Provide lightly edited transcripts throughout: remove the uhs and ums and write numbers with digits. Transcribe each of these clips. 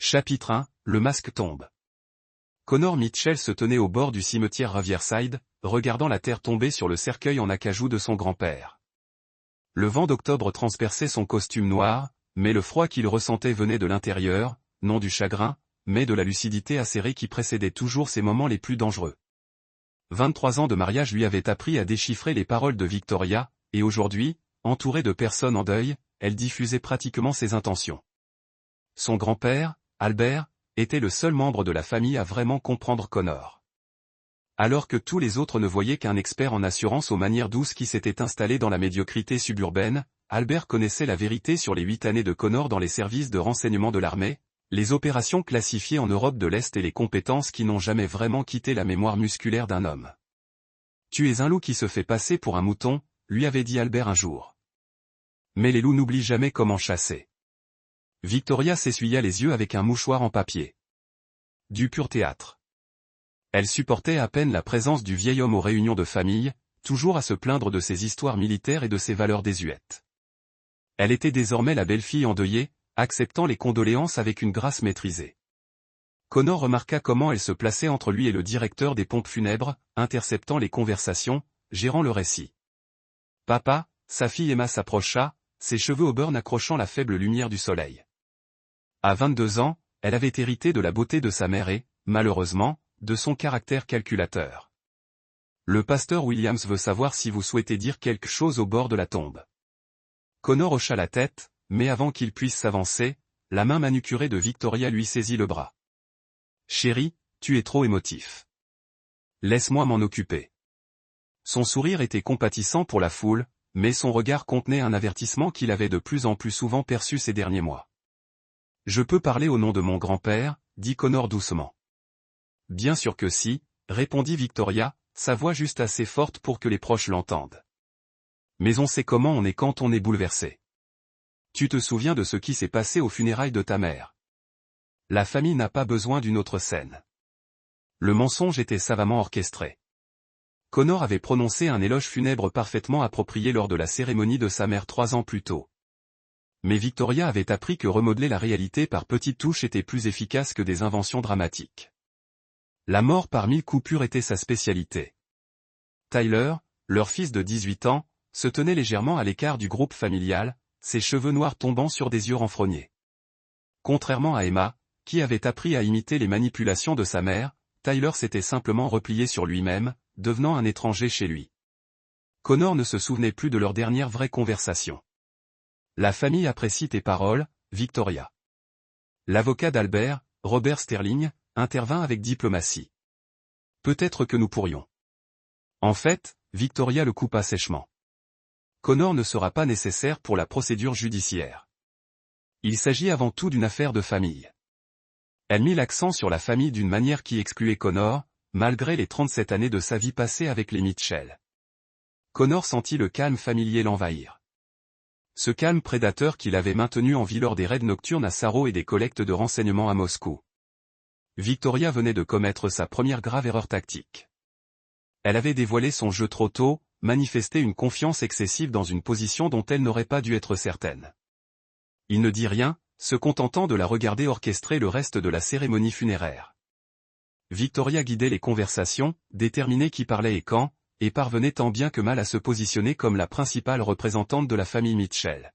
Chapitre 1, le masque tombe. Connor Mitchell se tenait au bord du cimetière Riverside, regardant la terre tomber sur le cercueil en acajou de son grand-père. Le vent d'octobre transperçait son costume noir, mais le froid qu'il ressentait venait de l'intérieur, non du chagrin, mais de la lucidité acérée qui précédait toujours ses moments les plus dangereux. 23 ans de mariage lui avaient appris à déchiffrer les paroles de Victoria, et aujourd'hui, entourée de personnes en deuil, elle diffusait pratiquement ses intentions. Son grand-père, Albert, était le seul membre de la famille à vraiment comprendre Connor. Alors que tous les autres ne voyaient qu'un expert en assurance aux manières douces qui s'était installé dans la médiocrité suburbaine, Albert connaissait la vérité sur les 8 années de Connor dans les services de renseignement de l'armée, les opérations classifiées en Europe de l'Est et les compétences qui n'ont jamais vraiment quitté la mémoire musculaire d'un homme. « Tu es un loup qui se fait passer pour un mouton », lui avait dit Albert un jour. Mais les loups n'oublient jamais comment chasser. Victoria s'essuya les yeux avec un mouchoir en papier. Du pur théâtre. Elle supportait à peine la présence du vieil homme aux réunions de famille, toujours à se plaindre de ses histoires militaires et de ses valeurs désuètes. Elle était désormais la belle-fille endeuillée, acceptant les condoléances avec une grâce maîtrisée. Connor remarqua comment elle se plaçait entre lui et le directeur des pompes funèbres, interceptant les conversations, gérant le récit. « Papa », sa fille Emma s'approcha, ses cheveux au burn accrochant la faible lumière du soleil. À 22 ans, elle avait hérité de la beauté de sa mère et, malheureusement, de son caractère calculateur. Le pasteur Williams veut savoir si vous souhaitez dire quelque chose au bord de la tombe. Connor hocha la tête, mais avant qu'il puisse s'avancer, la main manucurée de Victoria lui saisit le bras. « Chérie, tu es trop émotif. Laisse-moi m'en occuper. » Son sourire était compatissant pour la foule, mais son regard contenait un avertissement qu'il avait de plus en plus souvent perçu ces derniers mois. « Je peux parler au nom de mon grand-père » dit Connor doucement. « Bien sûr que si » répondit Victoria, sa voix juste assez forte pour que les proches l'entendent. « Mais on sait comment on est quand on est bouleversé. Tu te souviens de ce qui s'est passé aux funérailles de ta mère. La famille n'a pas besoin d'une autre scène. » Le mensonge était savamment orchestré. Connor avait prononcé un éloge funèbre parfaitement approprié lors de la cérémonie de sa mère 3 ans plus tôt. Mais Victoria avait appris que remodeler la réalité par petites touches était plus efficace que des inventions dramatiques. La mort par 1000 coupures était sa spécialité. Tyler, leur fils de 18 ans, se tenait légèrement à l'écart du groupe familial, ses cheveux noirs tombant sur des yeux renfrognés. Contrairement à Emma, qui avait appris à imiter les manipulations de sa mère, Tyler s'était simplement replié sur lui-même, devenant un étranger chez lui. Connor ne se souvenait plus de leur dernière vraie conversation. La famille apprécie tes paroles, Victoria. L'avocat d'Albert, Robert Sterling, intervint avec diplomatie. Peut-être que nous pourrions. En fait, Victoria le coupa sèchement. Connor ne sera pas nécessaire pour la procédure judiciaire. Il s'agit avant tout d'une affaire de famille. Elle mit l'accent sur la famille d'une manière qui excluait Connor, malgré les 37 années de sa vie passée avec les Mitchell. Connor sentit le calme familier l'envahir. Ce calme prédateur qu'il avait maintenu en vie lors des raids nocturnes à Saro et des collectes de renseignements à Moscou. Victoria venait de commettre sa première grave erreur tactique. Elle avait dévoilé son jeu trop tôt, manifesté une confiance excessive dans une position dont elle n'aurait pas dû être certaine. Il ne dit rien, se contentant de la regarder orchestrer le reste de la cérémonie funéraire. Victoria guidait les conversations, déterminait qui parlait et quand, et parvenait tant bien que mal à se positionner comme la principale représentante de la famille Mitchell.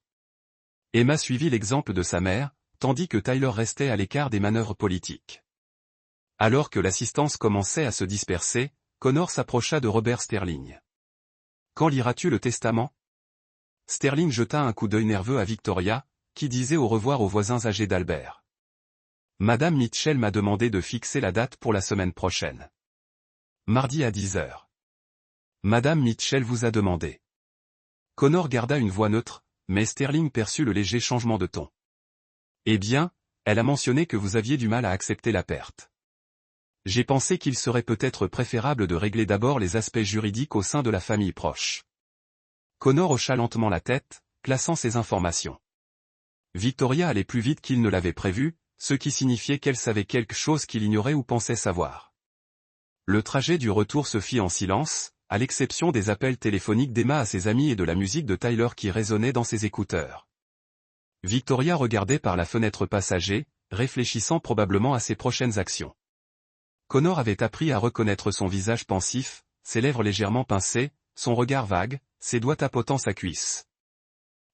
Emma suivit l'exemple de sa mère, tandis que Tyler restait à l'écart des manœuvres politiques. Alors que l'assistance commençait à se disperser, Connor s'approcha de Robert Sterling. « Quand liras-tu le testament ?» Sterling jeta un coup d'œil nerveux à Victoria, qui disait au revoir aux voisins âgés d'Albert. « Madame Mitchell m'a demandé de fixer la date pour la semaine prochaine. Mardi à 10h. Madame Mitchell vous a demandé. » Connor garda une voix neutre, mais Sterling perçut le léger changement de ton. « Eh bien, elle a mentionné que vous aviez du mal à accepter la perte. J'ai pensé qu'il serait peut-être préférable de régler d'abord les aspects juridiques au sein de la famille proche. » Connor hocha lentement la tête, classant ses informations. Victoria allait plus vite qu'il ne l'avait prévu, ce qui signifiait qu'elle savait quelque chose qu'il ignorait ou pensait savoir. Le trajet du retour se fit en silence, à l'exception des appels téléphoniques d'Emma à ses amis et de la musique de Tyler qui résonnait dans ses écouteurs. Victoria regardait par la fenêtre passager, réfléchissant probablement à ses prochaines actions. Connor avait appris à reconnaître son visage pensif, ses lèvres légèrement pincées, son regard vague, ses doigts tapotant sa cuisse.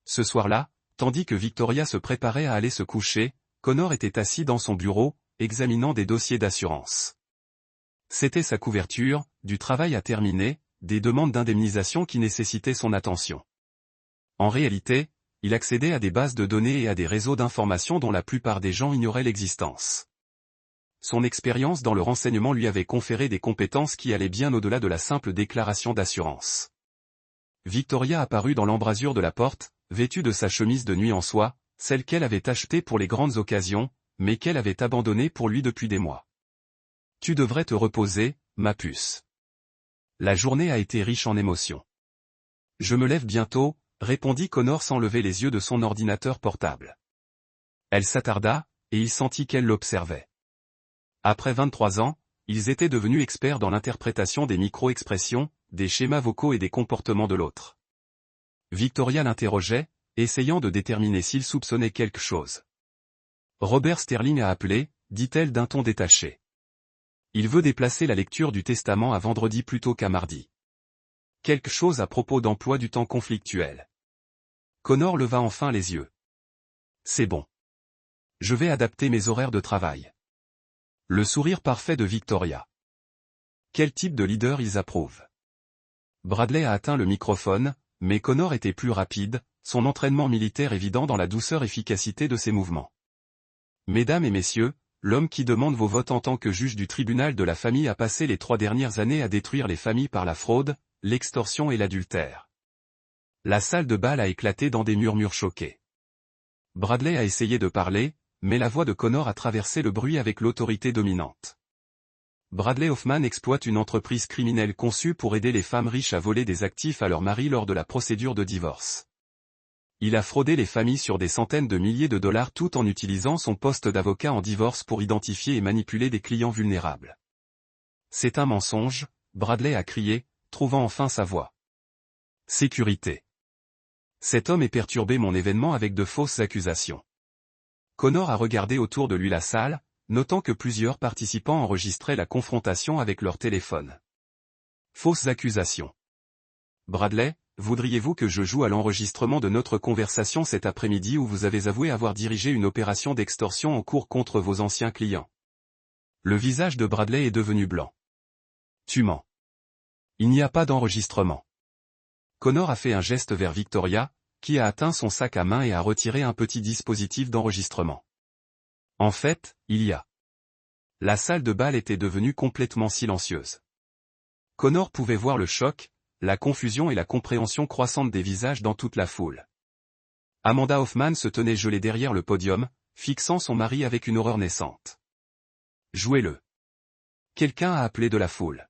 Ce soir-là, tandis que Victoria se préparait à aller se coucher, Connor était assis dans son bureau, examinant des dossiers d'assurance. C'était sa couverture, du travail à terminer, des demandes d'indemnisation qui nécessitaient son attention. En réalité, il accédait à des bases de données et à des réseaux d'informations dont la plupart des gens ignoraient l'existence. Son expérience dans le renseignement lui avait conféré des compétences qui allaient bien au-delà de la simple déclaration d'assurance. Victoria apparut dans l'embrasure de la porte, vêtue de sa chemise de nuit en soie, celle qu'elle avait achetée pour les grandes occasions, mais qu'elle avait abandonnée pour lui depuis des mois. « Tu devrais te reposer, ma puce. La journée a été riche en émotions. »« Je me lève bientôt, » répondit Connor sans lever les yeux de son ordinateur portable. Elle s'attarda, et il sentit qu'elle l'observait. Après 23 ans, ils étaient devenus experts dans l'interprétation des micro-expressions, des schémas vocaux et des comportements de l'autre. Victoria l'interrogeait, essayant de déterminer s'il soupçonnait quelque chose. Robert Sterling a appelé, dit-elle d'un ton détaché. Il veut déplacer la lecture du testament à vendredi plutôt qu'à mardi. Quelque chose à propos d'emploi du temps conflictuel. Connor leva enfin les yeux. C'est bon. Je vais adapter mes horaires de travail. Le sourire parfait de Victoria. Quel type de leader ils approuvent? Bradley a atteint le microphone, mais Connor était plus rapide, son entraînement militaire évident dans la douceur-efficacité de ses mouvements. Mesdames et messieurs, l'homme qui demande vos votes en tant que juge du tribunal de la famille a passé les 3 dernières années à détruire les familles par la fraude, l'extorsion et l'adultère. La salle de bal a éclaté dans des murmures choqués. Bradley a essayé de parler, mais la voix de Connor a traversé le bruit avec l'autorité dominante. Bradley Hoffman exploite une entreprise criminelle conçue pour aider les femmes riches à voler des actifs à leur mari lors de la procédure de divorce. Il a fraudé les familles sur des centaines de milliers de dollars tout en utilisant son poste d'avocat en divorce pour identifier et manipuler des clients vulnérables. C'est un mensonge, Bradley a crié, trouvant enfin sa voix. Sécurité. Cet homme est perturbé mon événement avec de fausses accusations. Connor a regardé autour de lui la salle, notant que plusieurs participants enregistraient la confrontation avec leur téléphone. Fausses accusations. Bradley, voudriez-vous que je joue à l'enregistrement de notre conversation cet après-midi où vous avez avoué avoir dirigé une opération d'extorsion en cours contre vos anciens clients? Le visage de Bradley est devenu blanc. Tu mens. Il n'y a pas d'enregistrement. Connor a fait un geste vers Victoria, qui a atteint son sac à main et a retiré un petit dispositif d'enregistrement. En fait, il y a. La salle de bal était devenue complètement silencieuse. Connor pouvait voir le choc, la confusion et la compréhension croissante des visages dans toute la foule. Amanda Hoffman se tenait gelée derrière le podium, fixant son mari avec une horreur naissante. Jouez-le. Quelqu'un a appelé de la foule.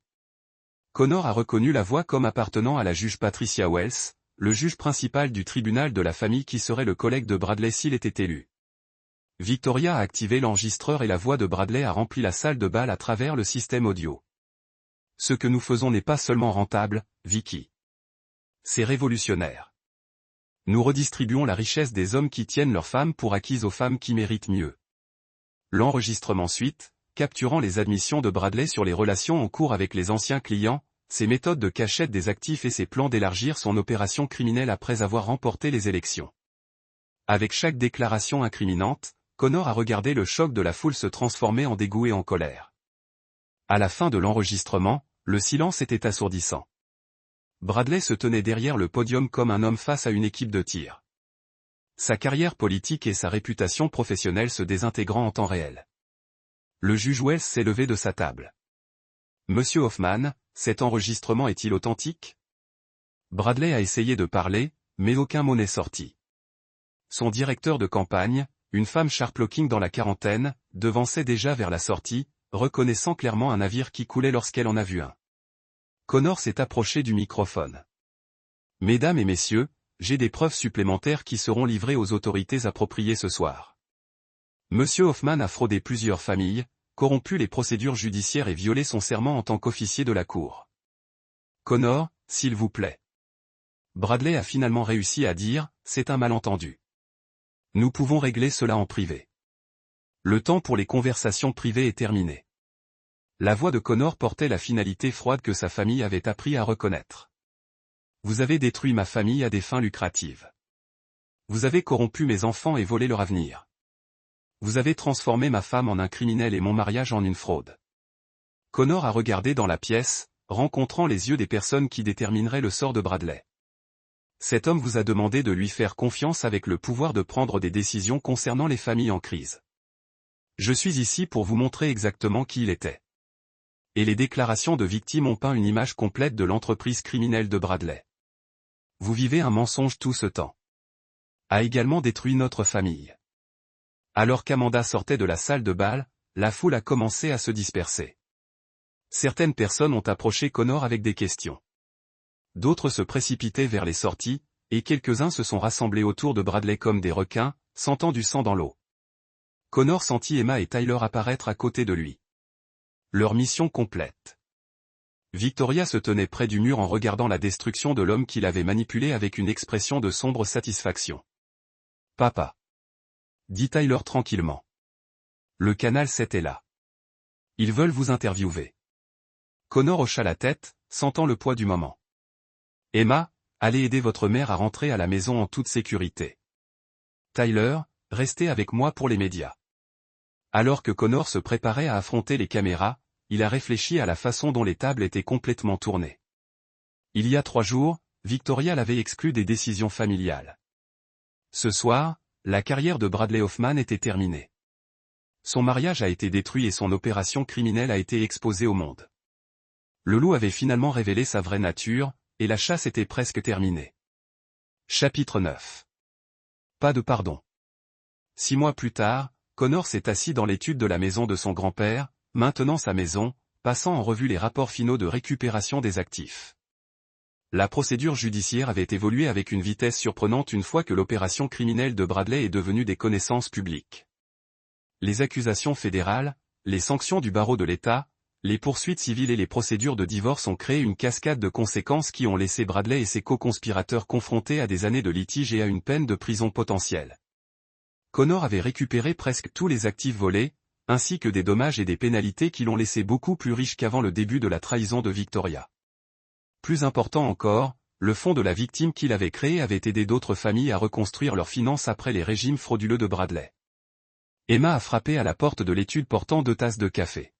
Connor a reconnu la voix comme appartenant à la juge Patricia Wells, le juge principal du tribunal de la famille qui serait le collègue de Bradley s'il était élu. Victoria a activé l'enregistreur et la voix de Bradley a rempli la salle de bal à travers le système audio. Ce que nous faisons n'est pas seulement rentable, Vicky. C'est révolutionnaire. Nous redistribuons la richesse des hommes qui tiennent leurs femmes pour acquises aux femmes qui méritent mieux. L'enregistrement suite, capturant les admissions de Bradley sur les relations en cours avec les anciens clients, ses méthodes de cachette des actifs et ses plans d'élargir son opération criminelle après avoir remporté les élections. Avec chaque déclaration incriminante, Connor a regardé le choc de la foule se transformer en dégoût et en colère. À la fin de l'enregistrement, le silence était assourdissant. Bradley se tenait derrière le podium comme un homme face à une équipe de tir. Sa carrière politique et sa réputation professionnelle se désintégrant en temps réel. Le juge Wells s'est levé de sa table. Monsieur Hoffman, cet enregistrement est-il authentique? Bradley a essayé de parler, mais aucun mot n'est sorti. Son directeur de campagne, une femme sharp-looking dans la quarantaine, devançait déjà vers la sortie, reconnaissant clairement un navire qui coulait lorsqu'elle en a vu un. Connor s'est approché du microphone. Mesdames et messieurs, j'ai des preuves supplémentaires qui seront livrées aux autorités appropriées ce soir. Monsieur Hoffman a fraudé plusieurs familles, corrompu les procédures judiciaires et violé son serment en tant qu'officier de la cour. Connor, s'il vous plaît. Bradley a finalement réussi à dire, c'est un malentendu. Nous pouvons régler cela en privé. Le temps pour les conversations privées est terminé. La voix de Connor portait la finalité froide que sa famille avait appris à reconnaître. Vous avez détruit ma famille à des fins lucratives. Vous avez corrompu mes enfants et volé leur avenir. Vous avez transformé ma femme en un criminel et mon mariage en une fraude. Connor a regardé dans la pièce, rencontrant les yeux des personnes qui détermineraient le sort de Bradley. Cet homme vous a demandé de lui faire confiance avec le pouvoir de prendre des décisions concernant les familles en crise. Je suis ici pour vous montrer exactement qui il était. Et les déclarations de victimes ont peint une image complète de l'entreprise criminelle de Bradley. Vous vivez un mensonge tout ce temps. A également détruit notre famille. Alors qu'Amanda sortait de la salle de bal, la foule a commencé à se disperser. Certaines personnes ont approché Connor avec des questions. D'autres se précipitaient vers les sorties, et quelques-uns se sont rassemblés autour de Bradley comme des requins, sentant du sang dans l'eau. Connor sentit Emma et Tyler apparaître à côté de lui. Leur mission complète. Victoria se tenait près du mur en regardant la destruction de l'homme qui l'avait manipulé avec une expression de sombre satisfaction. « Papa » dit Tyler tranquillement. Le canal 7 est là. Ils veulent vous interviewer. Connor hocha la tête, sentant le poids du moment. Emma, allez aider votre mère à rentrer à la maison en toute sécurité. Tyler, restez avec moi pour les médias. Alors que Connor se préparait à affronter les caméras, il a réfléchi à la façon dont les tables étaient complètement tournées. Il y a 3 jours, Victoria l'avait exclu des décisions familiales. Ce soir, la carrière de Bradley Hoffman était terminée. Son mariage a été détruit et son opération criminelle a été exposée au monde. Le loup avait finalement révélé sa vraie nature, et la chasse était presque terminée. Chapitre 9. Pas de pardon. 6 mois plus tard, Connor s'est assis dans l'étude de la maison de son grand-père, maintenant sa maison, passant en revue les rapports finaux de récupération des actifs. La procédure judiciaire avait évolué avec une vitesse surprenante une fois que l'opération criminelle de Bradley est devenue des connaissances publiques. Les accusations fédérales, les sanctions du barreau de l'État, les poursuites civiles et les procédures de divorce ont créé une cascade de conséquences qui ont laissé Bradley et ses co-conspirateurs confrontés à des années de litige et à une peine de prison potentielle. Connor avait récupéré presque tous les actifs volés, ainsi que des dommages et des pénalités qui l'ont laissé beaucoup plus riche qu'avant le début de la trahison de Victoria. Plus important encore, le fonds de la victime qu'il avait créé avait aidé d'autres familles à reconstruire leurs finances après les régimes frauduleux de Bradley. Emma a frappé à la porte de l'étude portant 2 tasses de café.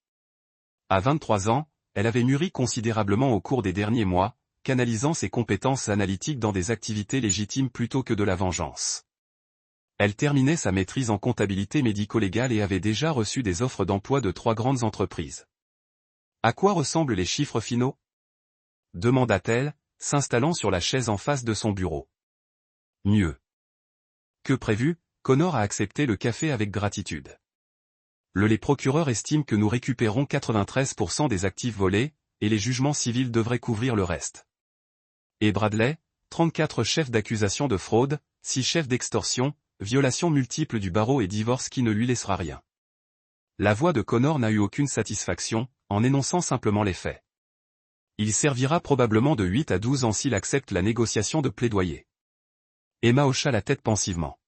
À 23 ans, elle avait mûri considérablement au cours des derniers mois, canalisant ses compétences analytiques dans des activités légitimes plutôt que de la vengeance. Elle terminait sa maîtrise en comptabilité médico-légale et avait déjà reçu des offres d'emploi de 3 grandes entreprises. À quoi ressemblent les chiffres finaux ? Demanda-t-elle, s'installant sur la chaise en face de son bureau. Mieux. Que prévu, Connor a accepté le café avec gratitude. Les procureurs estiment que nous récupérons 93% des actifs volés, et les jugements civils devraient couvrir le reste. Et Bradley, 34 chefs d'accusation de fraude, 6 chefs d'extorsion, violations multiples du barreau et divorce qui ne lui laissera rien. La voix de Connor n'a eu aucune satisfaction, en énonçant simplement les faits. Il servira probablement de 8 à 12 ans s'il accepte la négociation de plaidoyer. Emma hocha la tête pensivement.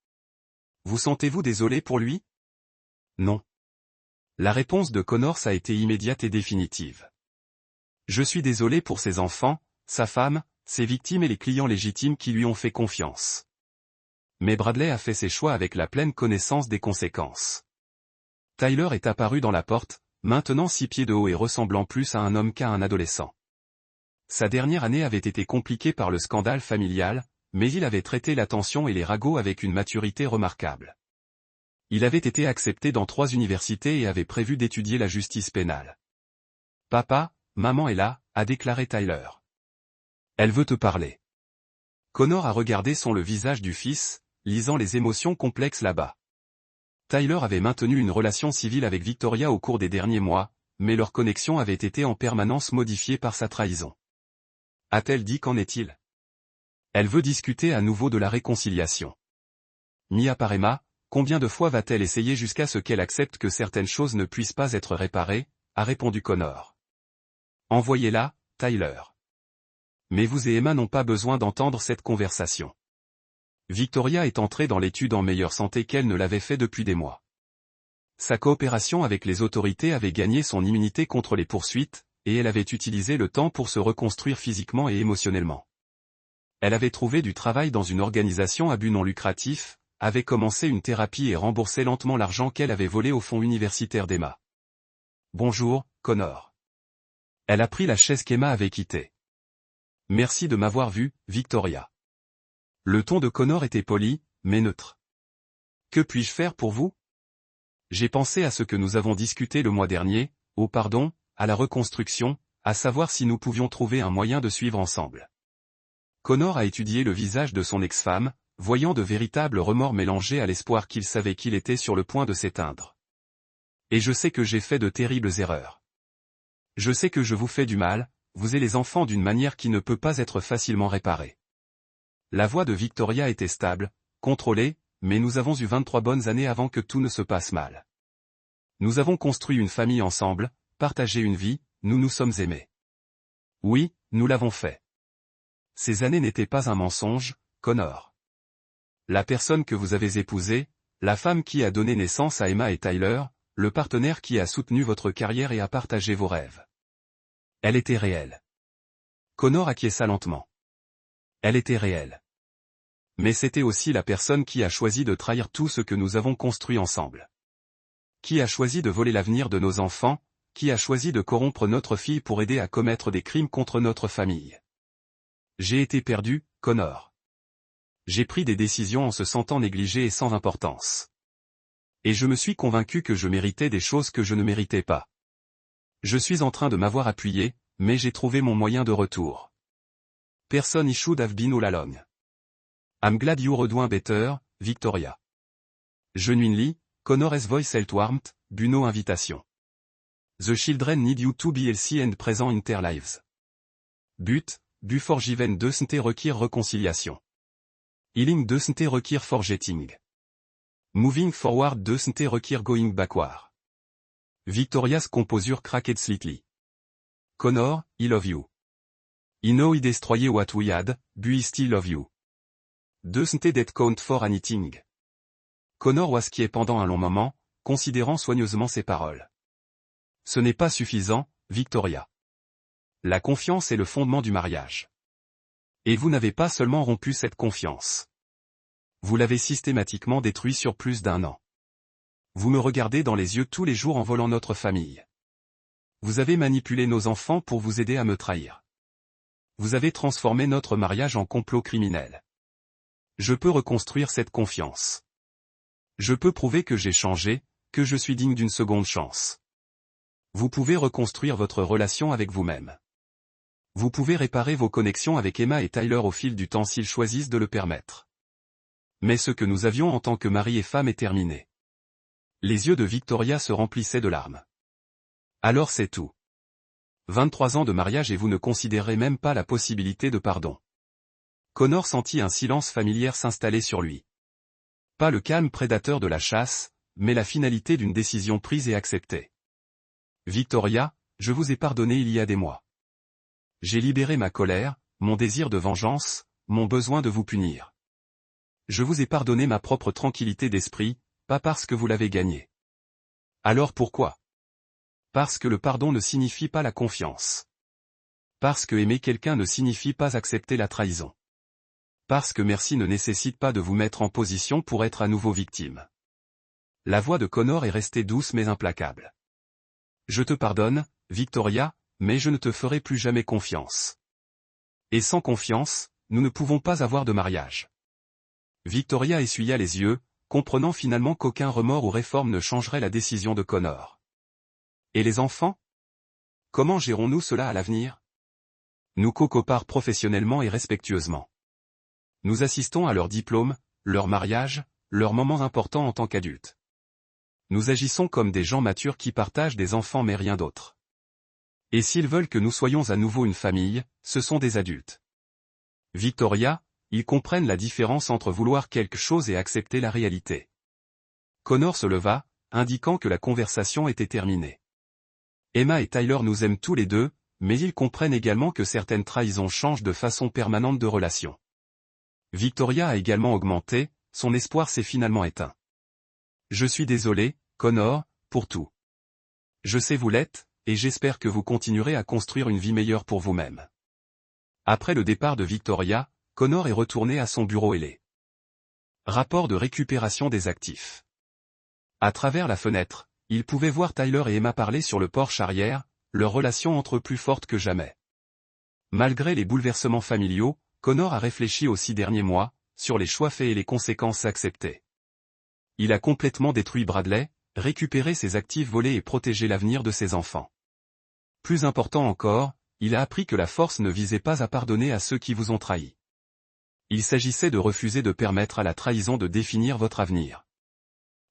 Vous sentez-vous désolé pour lui ? Non. La réponse de Connor a été immédiate et définitive. Je suis désolé pour ses enfants, sa femme, ses victimes et les clients légitimes qui lui ont fait confiance. Mais Bradley a fait ses choix avec la pleine connaissance des conséquences. Tyler est apparu dans la porte, maintenant 6 pieds de haut et ressemblant plus à un homme qu'à un adolescent. Sa dernière année avait été compliquée par le scandale familial, mais il avait traité la tension et les ragots avec une maturité remarquable. Il avait été accepté dans 3 universités et avait prévu d'étudier la justice pénale. « Papa, maman est là », a déclaré Tyler. « Elle veut te parler. » Connor a regardé le visage du fils, lisant les émotions complexes là-bas. Tyler avait maintenu une relation civile avec Victoria au cours des derniers mois, mais leur connexion avait été en permanence modifiée par sa trahison. A-t-elle dit qu'en est-il ? Elle veut discuter à nouveau de la réconciliation. Mia par Emma, combien de fois va-t-elle essayer jusqu'à ce qu'elle accepte que certaines choses ne puissent pas être réparées, a répondu Connor. Envoyez-la, Tyler. Mais vous et Emma n'ont pas besoin d'entendre cette conversation. Victoria est entrée dans l'étude en meilleure santé qu'elle ne l'avait fait depuis des mois. Sa coopération avec les autorités avait gagné son immunité contre les poursuites, et elle avait utilisé le temps pour se reconstruire physiquement et émotionnellement. Elle avait trouvé du travail dans une organisation à but non lucratif, avait commencé une thérapie et remboursé lentement l'argent qu'elle avait volé au fonds universitaire d'Emma. Bonjour, Connor. Elle a pris la chaise qu'Emma avait quittée. Merci de m'avoir vu, Victoria. Le ton de Connor était poli, mais neutre. Que puis-je faire pour vous? J'ai pensé à ce que nous avons discuté le mois dernier, au pardon, à la reconstruction, à savoir si nous pouvions trouver un moyen de suivre ensemble. Connor a étudié le visage de son ex-femme, voyant de véritables remords mélangés à l'espoir qu'il savait qu'il était sur le point de s'éteindre. Et je sais que j'ai fait de terribles erreurs. Je sais que je vous fais du mal, vous et les enfants d'une manière qui ne peut pas être facilement réparée. La voix de Victoria était stable, contrôlée, mais nous avons eu 23 bonnes années avant que tout ne se passe mal. Nous avons construit une famille ensemble, partagé une vie, nous nous sommes aimés. Oui, nous l'avons fait. Ces années n'étaient pas un mensonge, Connor. La personne que vous avez épousée, la femme qui a donné naissance à Emma et Tyler, le partenaire qui a soutenu votre carrière et a partagé vos rêves. Elle était réelle. Connor acquiesça lentement. Elle était réelle. Mais c'était aussi la personne qui a choisi de trahir tout ce que nous avons construit ensemble. Qui a choisi de voler l'avenir de nos enfants, qui a choisi de corrompre notre fille pour aider à commettre des crimes contre notre famille. J'ai été perdu, Connor. J'ai pris des décisions en se sentant négligé et sans importance. Et je me suis convaincu que je méritais des choses que je ne méritais pas. Je suis en train de m'avoir appuyé, mais j'ai trouvé mon moyen de retour. Person I should have been all along. I'm glad you're doing better, Victoria. Genuinely, Connor's voice felt warmth, Buno invitation. The children need you to be healthy and present in their lives. But, forgiven doesn't require reconciliation. Healing doesn't require forgetting. Moving forward doesn't require going backward. Victoria's composure cracked slightly. Connor, I love you. I know I destroyed what we had, but I still love you. Doesn't that count for anything? Connor was quiet pendant un long moment, considérant soigneusement ses paroles. Ce n'est pas suffisant, Victoria. La confiance est le fondement du mariage. Et vous n'avez pas seulement rompu cette confiance. Vous l'avez systématiquement détruit sur plus d'un an. Vous me regardez dans les yeux tous les jours en volant notre famille. Vous avez manipulé nos enfants pour vous aider à me trahir. Vous avez transformé notre mariage en complot criminel. Je peux reconstruire cette confiance. Je peux prouver que j'ai changé, que je suis digne d'une seconde chance. Vous pouvez reconstruire votre relation avec vous-même. Vous pouvez réparer vos connexions avec Emma et Tyler au fil du temps s'ils choisissent de le permettre. Mais ce que nous avions en tant que mari et femme est terminé. Les yeux de Victoria se remplissaient de larmes. Alors c'est tout. 23 ans de mariage et vous ne considérez même pas la possibilité de pardon. Connor sentit un silence familier s'installer sur lui. Pas le calme prédateur de la chasse, mais la finalité d'une décision prise et acceptée. Victoria, je vous ai pardonné il y a des mois. J'ai libéré ma colère, mon désir de vengeance, mon besoin de vous punir. Je vous ai pardonné ma propre tranquillité d'esprit, pas parce que vous l'avez gagnée. Alors pourquoi? Parce que le pardon ne signifie pas la confiance. Parce que aimer quelqu'un ne signifie pas accepter la trahison. Parce que merci ne nécessite pas de vous mettre en position pour être à nouveau victime. La voix de Connor est restée douce mais implacable. Je te pardonne, Victoria, mais je ne te ferai plus jamais confiance. Et sans confiance, nous ne pouvons pas avoir de mariage. Victoria essuya les yeux, comprenant finalement qu'aucun remords ou réforme ne changerait la décision de Connor. Et les enfants? Comment gérons-nous cela à l'avenir? Nous cocoparent professionnellement et respectueusement. Nous assistons à leur diplôme, leur mariage, leurs moments importants en tant qu'adultes. Nous agissons comme des gens matures qui partagent des enfants mais rien d'autre. Et s'ils veulent que nous soyons à nouveau une famille, ce sont des adultes. Victoria, ils comprennent la différence entre vouloir quelque chose et accepter la réalité. Connor se leva, indiquant que la conversation était terminée. Emma et Tyler nous aiment tous les deux, mais ils comprennent également que certaines trahisons changent de façon permanente de relation. Victoria a également augmenté, son espoir s'est finalement éteint. Je suis désolé, Connor, pour tout. Je sais vous l'êtes, et j'espère que vous continuerez à construire une vie meilleure pour vous-même. Après le départ de Victoria, Connor est retourné à son bureau ailé. Rapport de récupération des actifs. À travers la fenêtre, il pouvait voir Tyler et Emma parler sur le porche arrière, leur relation entre eux plus forte que jamais. Malgré les bouleversements familiaux, Connor a réfléchi aux 6 derniers mois, sur les choix faits et les conséquences acceptées. Il a complètement détruit Bradley, récupéré ses actifs volés et protégé l'avenir de ses enfants. Plus important encore, il a appris que la force ne visait pas à pardonner à ceux qui vous ont trahi. Il s'agissait de refuser de permettre à la trahison de définir votre avenir.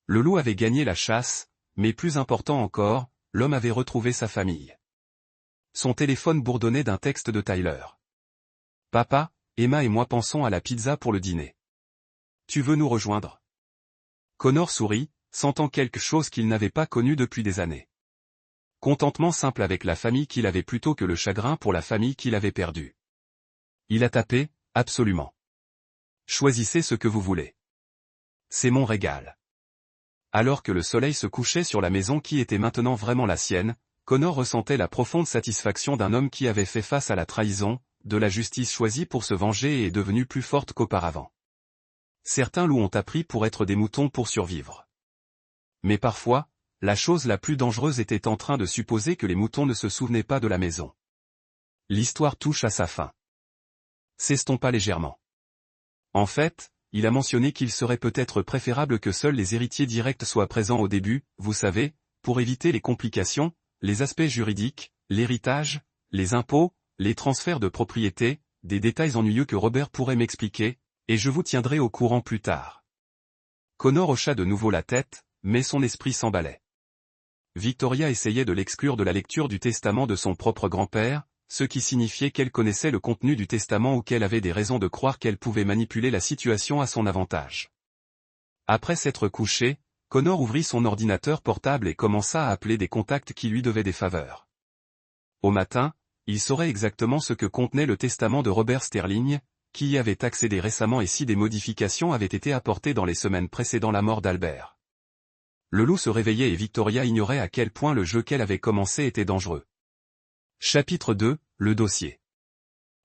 Le loup avait gagné la chasse, mais plus important encore, l'homme avait retrouvé sa famille. Son téléphone bourdonnait d'un texte de Tyler. « Papa, Emma et moi pensons à la pizza pour le dîner. Tu veux nous rejoindre ?» Connor sourit, sentant quelque chose qu'il n'avait pas connu depuis des années. Contentement simple avec la famille qu'il avait plutôt que le chagrin pour la famille qu'il avait perdue. Il a tapé, absolument. Choisissez ce que vous voulez. C'est mon régal. Alors que le soleil se couchait sur la maison qui était maintenant vraiment la sienne, Connor ressentait la profonde satisfaction d'un homme qui avait fait face à la trahison, de la justice choisie pour se venger et est devenue plus forte qu'auparavant. Certains loups ont appris pour être des moutons pour survivre. Mais parfois, la chose la plus dangereuse était en train de supposer que les moutons ne se souvenaient pas de la maison. L'histoire touche à sa fin. S'estompa légèrement. En fait, il a mentionné qu'il serait peut-être préférable que seuls les héritiers directs soient présents au début, vous savez, pour éviter les complications, les aspects juridiques, l'héritage, les impôts, les transferts de propriété, des détails ennuyeux que Robert pourrait m'expliquer, et je vous tiendrai au courant plus tard. Connor hocha de nouveau la tête, mais son esprit s'emballait. Victoria essayait de l'exclure de la lecture du testament de son propre grand-père, ce qui signifiait qu'elle connaissait le contenu du testament ou qu'elle avait des raisons de croire qu'elle pouvait manipuler la situation à son avantage. Après s'être couché, Connor ouvrit son ordinateur portable et commença à appeler des contacts qui lui devaient des faveurs. Au matin, il saurait exactement ce que contenait le testament de Robert Sterling, qui y avait accédé récemment et si des modifications avaient été apportées dans les semaines précédant la mort d'Albert. Le loup se réveillait et Victoria ignorait à quel point le jeu qu'elle avait commencé était dangereux. Chapitre 2, le dossier.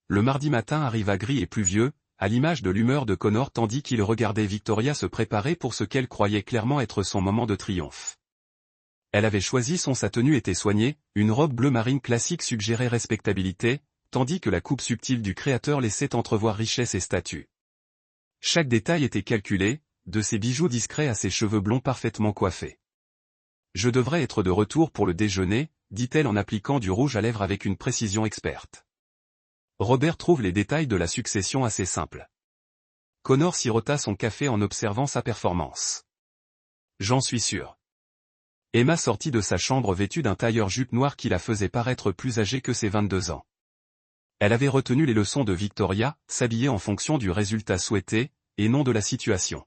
Le mardi matin arriva gris et pluvieux, à l'image de l'humeur de Connor tandis qu'il regardait Victoria se préparer pour ce qu'elle croyait clairement être son moment de triomphe. Elle avait choisi sa tenue était soignée, une robe bleu marine classique suggérait respectabilité, tandis que la coupe subtile du créateur laissait entrevoir richesse et statut. Chaque détail était calculé, de ses bijoux discrets à ses cheveux blonds parfaitement coiffés. « Je devrais être de retour pour le déjeuner », dit-elle en appliquant du rouge à lèvres avec une précision experte. Robert trouve les détails de la succession assez simples. Connor sirota son café en observant sa performance. J'en suis sûr. Emma sortit de sa chambre vêtue d'un tailleur-jupe noir qui la faisait paraître plus âgée que ses 22 ans. Elle avait retenu les leçons de Victoria, s'habiller en fonction du résultat souhaité, et non de la situation.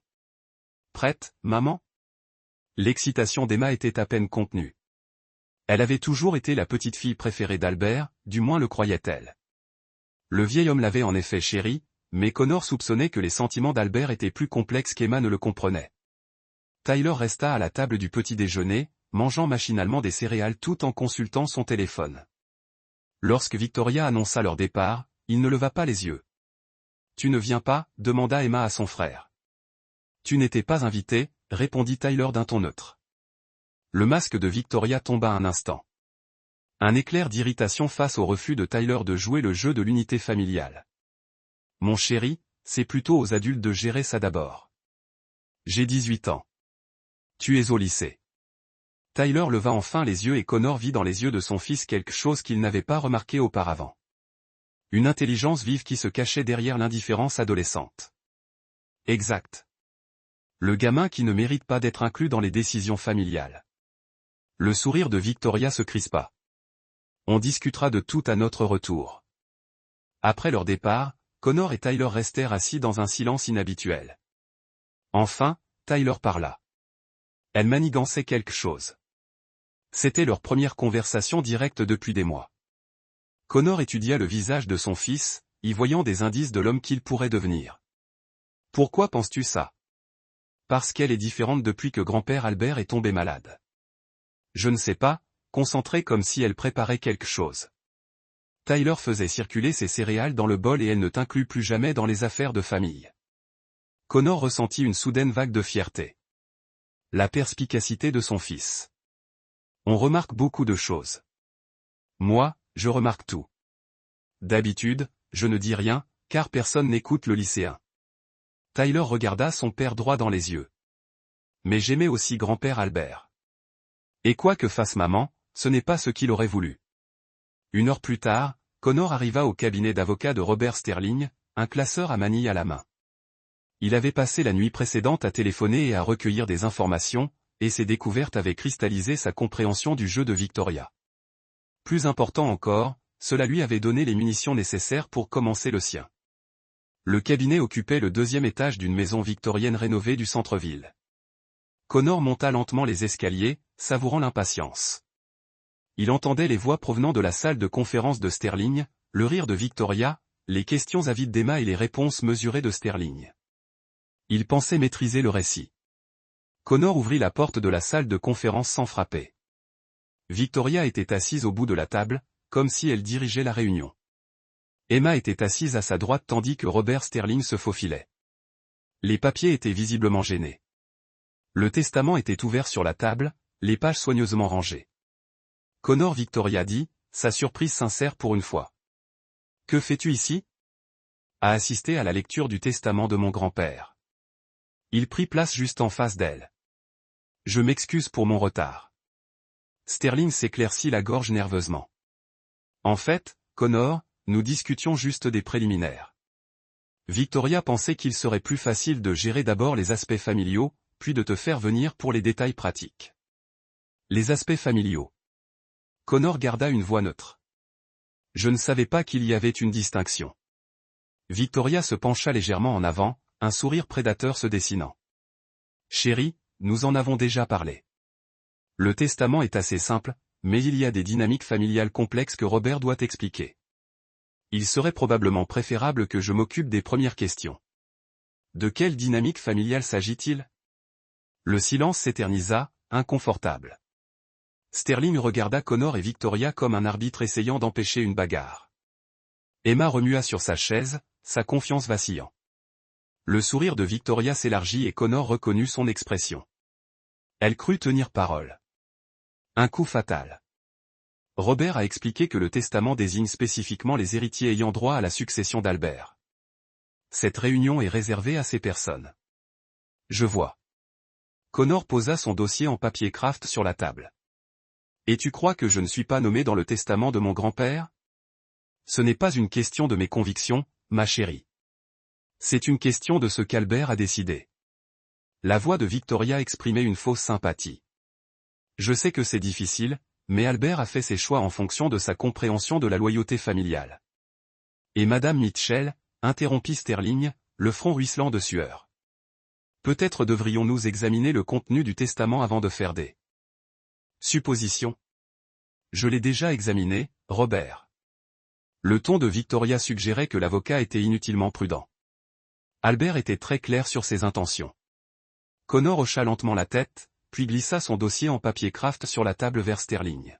Prête, maman ? L'excitation d'Emma était à peine contenue. Elle avait toujours été la petite fille préférée d'Albert, du moins le croyait-elle. Le vieil homme l'avait en effet chérie, mais Connor soupçonnait que les sentiments d'Albert étaient plus complexes qu'Emma ne le comprenait. Tyler resta à la table du petit déjeuner, mangeant machinalement des céréales tout en consultant son téléphone. Lorsque Victoria annonça leur départ, il ne leva pas les yeux. « Tu ne viens pas ?» demanda Emma à son frère. « Tu n'étais pas invité » répondit Tyler d'un ton neutre. Le masque de Victoria tomba un instant. Un éclair d'irritation face au refus de Tyler de jouer le jeu de l'unité familiale. « Mon chéri, c'est plutôt aux adultes de gérer ça d'abord. J'ai 18 ans. Tu es au lycée. » Tyler leva enfin les yeux et Connor vit dans les yeux de son fils quelque chose qu'il n'avait pas remarqué auparavant. Une intelligence vive qui se cachait derrière l'indifférence adolescente. Exact. Le gamin qui ne mérite pas d'être inclus dans les décisions familiales. Le sourire de Victoria se crispa. On discutera de tout à notre retour. Après leur départ, Connor et Tyler restèrent assis dans un silence inhabituel. Enfin, Tyler parla. Elle manigançait quelque chose. C'était leur première conversation directe depuis des mois. Connor étudia le visage de son fils, y voyant des indices de l'homme qu'il pourrait devenir. « Pourquoi penses-tu ça ? parce qu'elle est différente depuis que grand-père Albert est tombé malade. Je ne sais pas, concentrée comme si elle préparait quelque chose. Tyler faisait circuler ses céréales dans le bol et elle ne t'inclut plus jamais dans les affaires de famille. Connor ressentit une soudaine vague de fierté. La perspicacité de son fils. On remarque beaucoup de choses. Moi, je remarque tout. D'habitude, je ne dis rien, car personne n'écoute le lycéen. Tyler regarda son père droit dans les yeux. Mais j'aimais aussi grand-père Albert. Et quoi que fasse maman, ce n'est pas ce qu'il aurait voulu. 1 heure plus tard, Connor arriva au cabinet d'avocat de Robert Sterling, un classeur à manille à la main. Il avait passé la nuit précédente à téléphoner et à recueillir des informations, et ses découvertes avaient cristallisé sa compréhension du jeu de Victoria. Plus important encore, cela lui avait donné les munitions nécessaires pour commencer le sien. Le cabinet occupait le 2e étage d'une maison victorienne rénovée du centre-ville. Connor monta lentement les escaliers, savourant l'impatience. Il entendait les voix provenant de la salle de conférence de Sterling, le rire de Victoria, les questions avides d'Emma et les réponses mesurées de Sterling. Il pensait maîtriser le récit. Connor ouvrit la porte de la salle de conférence sans frapper. Victoria était assise au bout de la table, comme si elle dirigeait la réunion. Emma était assise à sa droite tandis que Robert Sterling se faufilait. Les papiers étaient visiblement gênés. Le testament était ouvert sur la table, les pages soigneusement rangées. Connor Victoria dit, sa surprise sincère pour une fois. « Que fais-tu ici » À assister à la lecture du testament de mon grand-père. Il prit place juste en face d'elle. « Je m'excuse pour mon retard. » Sterling s'éclaircit la gorge nerveusement. « En fait, Connor, nous discutions juste des préliminaires. » Victoria pensait qu'il serait plus facile de gérer d'abord les aspects familiaux, puis de te faire venir pour les détails pratiques. Les aspects familiaux. Connor garda une voix neutre. Je ne savais pas qu'il y avait une distinction. Victoria se pencha légèrement en avant, un sourire prédateur se dessinant. Chérie, nous en avons déjà parlé. Le testament est assez simple, mais il y a des dynamiques familiales complexes que Robert doit expliquer. Il serait probablement préférable que je m'occupe des premières questions. De quelle dynamique familiale s'agit-il ? Le silence s'éternisa, inconfortable. Sterling regarda Connor et Victoria comme un arbitre essayant d'empêcher une bagarre. Emma remua sur sa chaise, sa confiance vacillant. Le sourire de Victoria s'élargit et Connor reconnut son expression. Elle crut tenir parole. Un coup fatal. Robert a expliqué que le testament désigne spécifiquement les héritiers ayant droit à la succession d'Albert. Cette réunion est réservée à ces personnes. Je vois. Connor posa son dossier en papier craft sur la table. Et tu crois que je ne suis pas nommé dans le testament de mon grand-père ? Ce n'est pas une question de mes convictions, ma chérie. C'est une question de ce qu'Albert a décidé. La voix de Victoria exprimait une fausse sympathie. Je sais que c'est difficile, mais Albert a fait ses choix en fonction de sa compréhension de la loyauté familiale. Et Madame Mitchell, interrompit Sterling, le front ruisselant de sueur. Peut-être devrions-nous examiner le contenu du testament avant de faire des suppositions. Je l'ai déjà examiné, Robert. Le ton de Victoria suggérait que l'avocat était inutilement prudent. Albert était très clair sur ses intentions. Connor hocha lentement la tête, puis glissa son dossier en papier craft sur la table vers Sterling.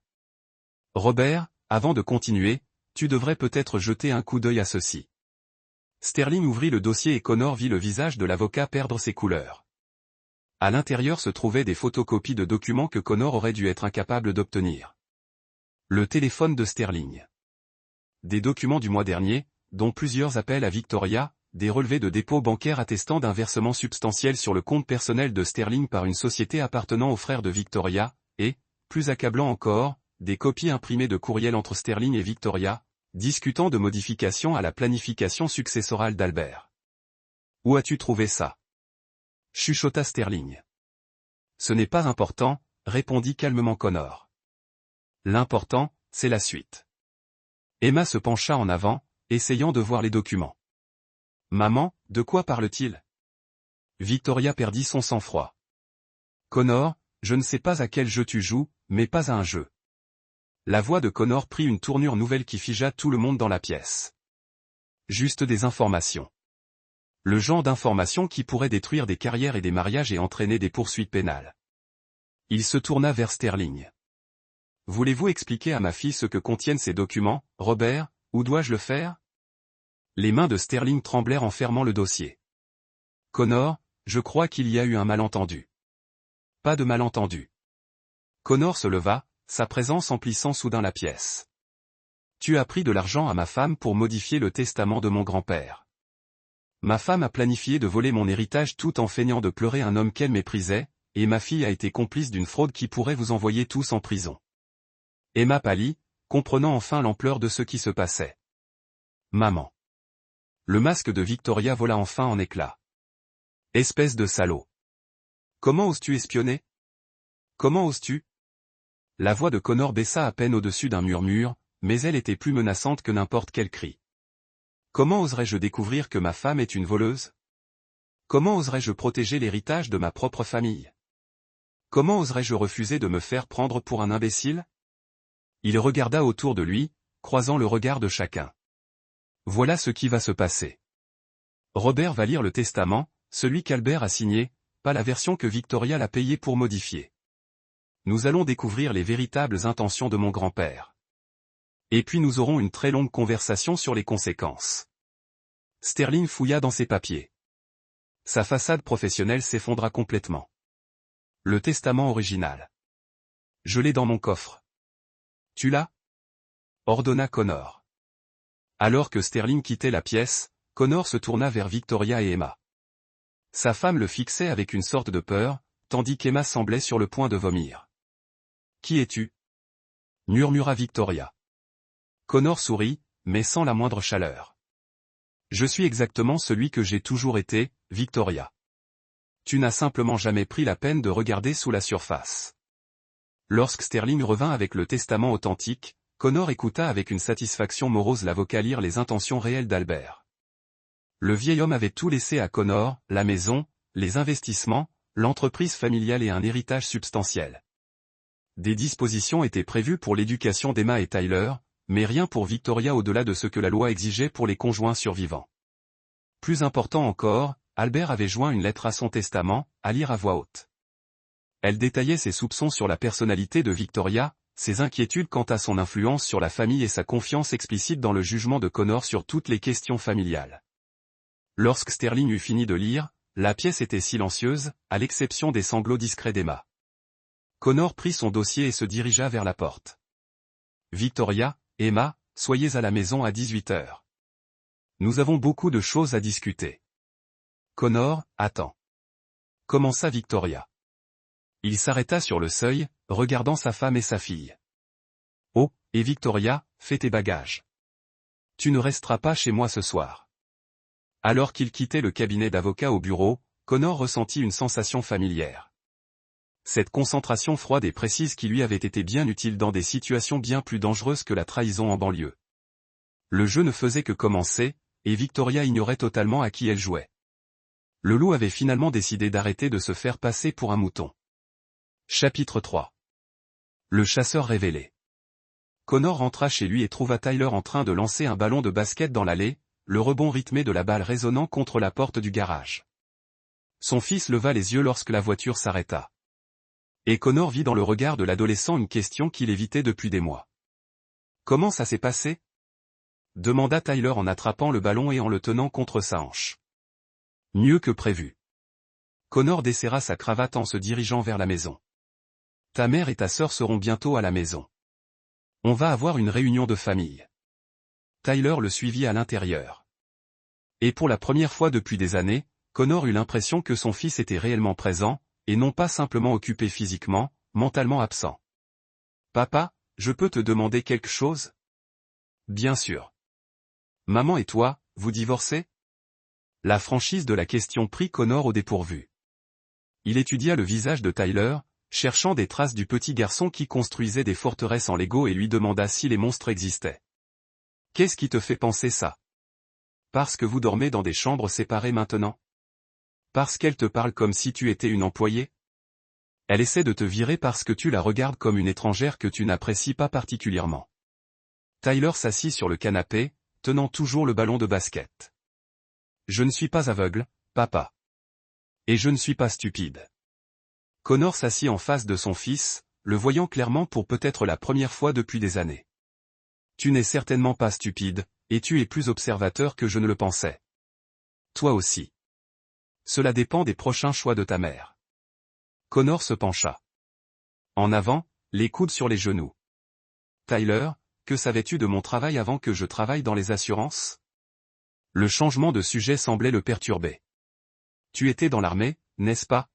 Robert, avant de continuer, tu devrais peut-être jeter un coup d'œil à ceci. Sterling ouvrit le dossier et Connor vit le visage de l'avocat perdre ses couleurs. À l'intérieur se trouvaient des photocopies de documents que Connor aurait dû être incapable d'obtenir. Le téléphone de Sterling. Des documents du mois dernier, dont plusieurs appels à Victoria, des relevés de dépôt bancaire attestant d'un versement substantiel sur le compte personnel de Sterling par une société appartenant aux frères de Victoria, et, plus accablant encore, des copies imprimées de courriels entre Sterling et Victoria, discutant de modifications à la planification successorale d'Albert. Où as-tu trouvé ça ? Chuchota Sterling. Ce n'est pas important, répondit calmement Connor. L'important, c'est la suite. Emma se pencha en avant, essayant de voir les documents. Maman, de quoi parle-t-il ? Victoria perdit son sang-froid. Connor, je ne sais pas à quel jeu tu joues, mais pas à un jeu. La voix de Connor prit une tournure nouvelle qui figea tout le monde dans la pièce. Juste des informations. Le genre d'information qui pourrait détruire des carrières et des mariages et entraîner des poursuites pénales. Il se tourna vers Sterling. Voulez-vous expliquer à ma fille ce que contiennent ces documents, Robert, ou dois-je le faire? Les mains de Sterling tremblèrent en fermant le dossier. Connor, je crois qu'il y a eu un malentendu. Pas de malentendu. Connor se leva, sa présence emplissant soudain la pièce. Tu as pris de l'argent à ma femme pour modifier le testament de mon grand-père. Ma femme a planifié de voler mon héritage tout en feignant de pleurer un homme qu'elle méprisait, et ma fille a été complice d'une fraude qui pourrait vous envoyer tous en prison. Emma pâlit, comprenant enfin l'ampleur de ce qui se passait. Maman. Le masque de Victoria vola enfin en éclats. Espèce de salaud. Comment oses-tu espionner? Comment oses-tu? La voix de Connor baissa à peine au-dessus d'un murmure, mais elle était plus menaçante que n'importe quel cri. Comment oserais-je découvrir que ma femme est une voleuse? Comment oserais-je protéger l'héritage de ma propre famille? Comment oserais-je refuser de me faire prendre pour un imbécile? Il regarda autour de lui, croisant le regard de chacun. Voilà ce qui va se passer. Robert va lire le testament, celui qu'Albert a signé, pas la version que Victoria l'a payé pour modifier. Nous allons découvrir les véritables intentions de mon grand-père. Et puis nous aurons une très longue conversation sur les conséquences. Sterling fouilla dans ses papiers. Sa façade professionnelle s'effondra complètement. Le testament original. Je l'ai dans mon coffre. Tu l'as? Ordonna Connor. Alors que Sterling quittait la pièce, Connor se tourna vers Victoria et Emma. Sa femme le fixait avec une sorte de peur, tandis qu'Emma semblait sur le point de vomir. Qui es-tu? Murmura Victoria. Connor sourit, mais sans la moindre chaleur. Je suis exactement celui que j'ai toujours été, Victoria. Tu n'as simplement jamais pris la peine de regarder sous la surface. Lorsque Sterling revint avec le testament authentique, Connor écouta avec une satisfaction morose l'avocat lire les intentions réelles d'Albert. Le vieil homme avait tout laissé à Connor, la maison, les investissements, l'entreprise familiale et un héritage substantiel. Des dispositions étaient prévues pour l'éducation d'Emma et Tyler, mais rien pour Victoria au-delà de ce que la loi exigeait pour les conjoints survivants. Plus important encore, Albert avait joint une lettre à son testament, à lire à voix haute. Elle détaillait ses soupçons sur la personnalité de Victoria, ses inquiétudes quant à son influence sur la famille et sa confiance explicite dans le jugement de Connor sur toutes les questions familiales. Lorsque Sterling eut fini de lire, la pièce était silencieuse, à l'exception des sanglots discrets d'Emma. Connor prit son dossier et se dirigea vers la porte. Victoria, Emma, soyez à la maison à 18h. Nous avons beaucoup de choses à discuter. Connor, attends. Commença Victoria. Il s'arrêta sur le seuil, regardant sa femme et sa fille. Oh, et Victoria, fais tes bagages. Tu ne resteras pas chez moi ce soir. Alors qu'il quittait le cabinet d'avocat au bureau, Connor ressentit une sensation familière. Cette concentration froide et précise qui lui avait été bien utile dans des situations bien plus dangereuses que la trahison en banlieue. Le jeu ne faisait que commencer, et Victoria ignorait totalement à qui elle jouait. Le loup avait finalement décidé d'arrêter de se faire passer pour un mouton. Chapitre 3. Le chasseur révélé. Connor rentra chez lui et trouva Tyler en train de lancer un ballon de basket dans l'allée, le rebond rythmé de la balle résonnant contre la porte du garage. Son fils leva les yeux lorsque la voiture s'arrêta. Et Connor vit dans le regard de l'adolescent une question qu'il évitait depuis des mois. Comment ça s'est passé? Demanda Tyler en attrapant le ballon et en le tenant contre sa hanche. Mieux que prévu. Connor desserra sa cravate en se dirigeant vers la maison. Ta mère et ta sœur seront bientôt à la maison. On va avoir une réunion de famille. Tyler le suivit à l'intérieur. Et pour la première fois depuis des années, Connor eut l'impression que son fils était réellement présent, et non pas simplement occupé physiquement, mentalement absent. Papa, je peux te demander quelque chose? Bien sûr. Maman et toi, vous divorcez? La franchise de la question prit Connor au dépourvu. Il étudia le visage de Tyler, cherchant des traces du petit garçon qui construisait des forteresses en Lego et lui demanda si les monstres existaient. Qu'est-ce qui te fait penser ça? Parce que vous dormez dans des chambres séparées maintenant? Parce qu'elle te parle comme si tu étais une employée? Elle essaie de te virer parce que tu la regardes comme une étrangère que tu n'apprécies pas particulièrement. Tyler s'assit sur le canapé, tenant toujours le ballon de basket. Je ne suis pas aveugle, papa. Et je ne suis pas stupide. Connor s'assit en face de son fils, le voyant clairement pour peut-être la première fois depuis des années. Tu n'es certainement pas stupide, et tu es plus observateur que je ne le pensais. Toi aussi. Cela dépend des prochains choix de ta mère. Connor se pencha. En avant, les coudes sur les genoux. Tyler, que savais-tu de mon travail avant que je travaille dans les assurances? Le changement de sujet semblait le perturber. Tu étais dans l'armée, n'est-ce pas?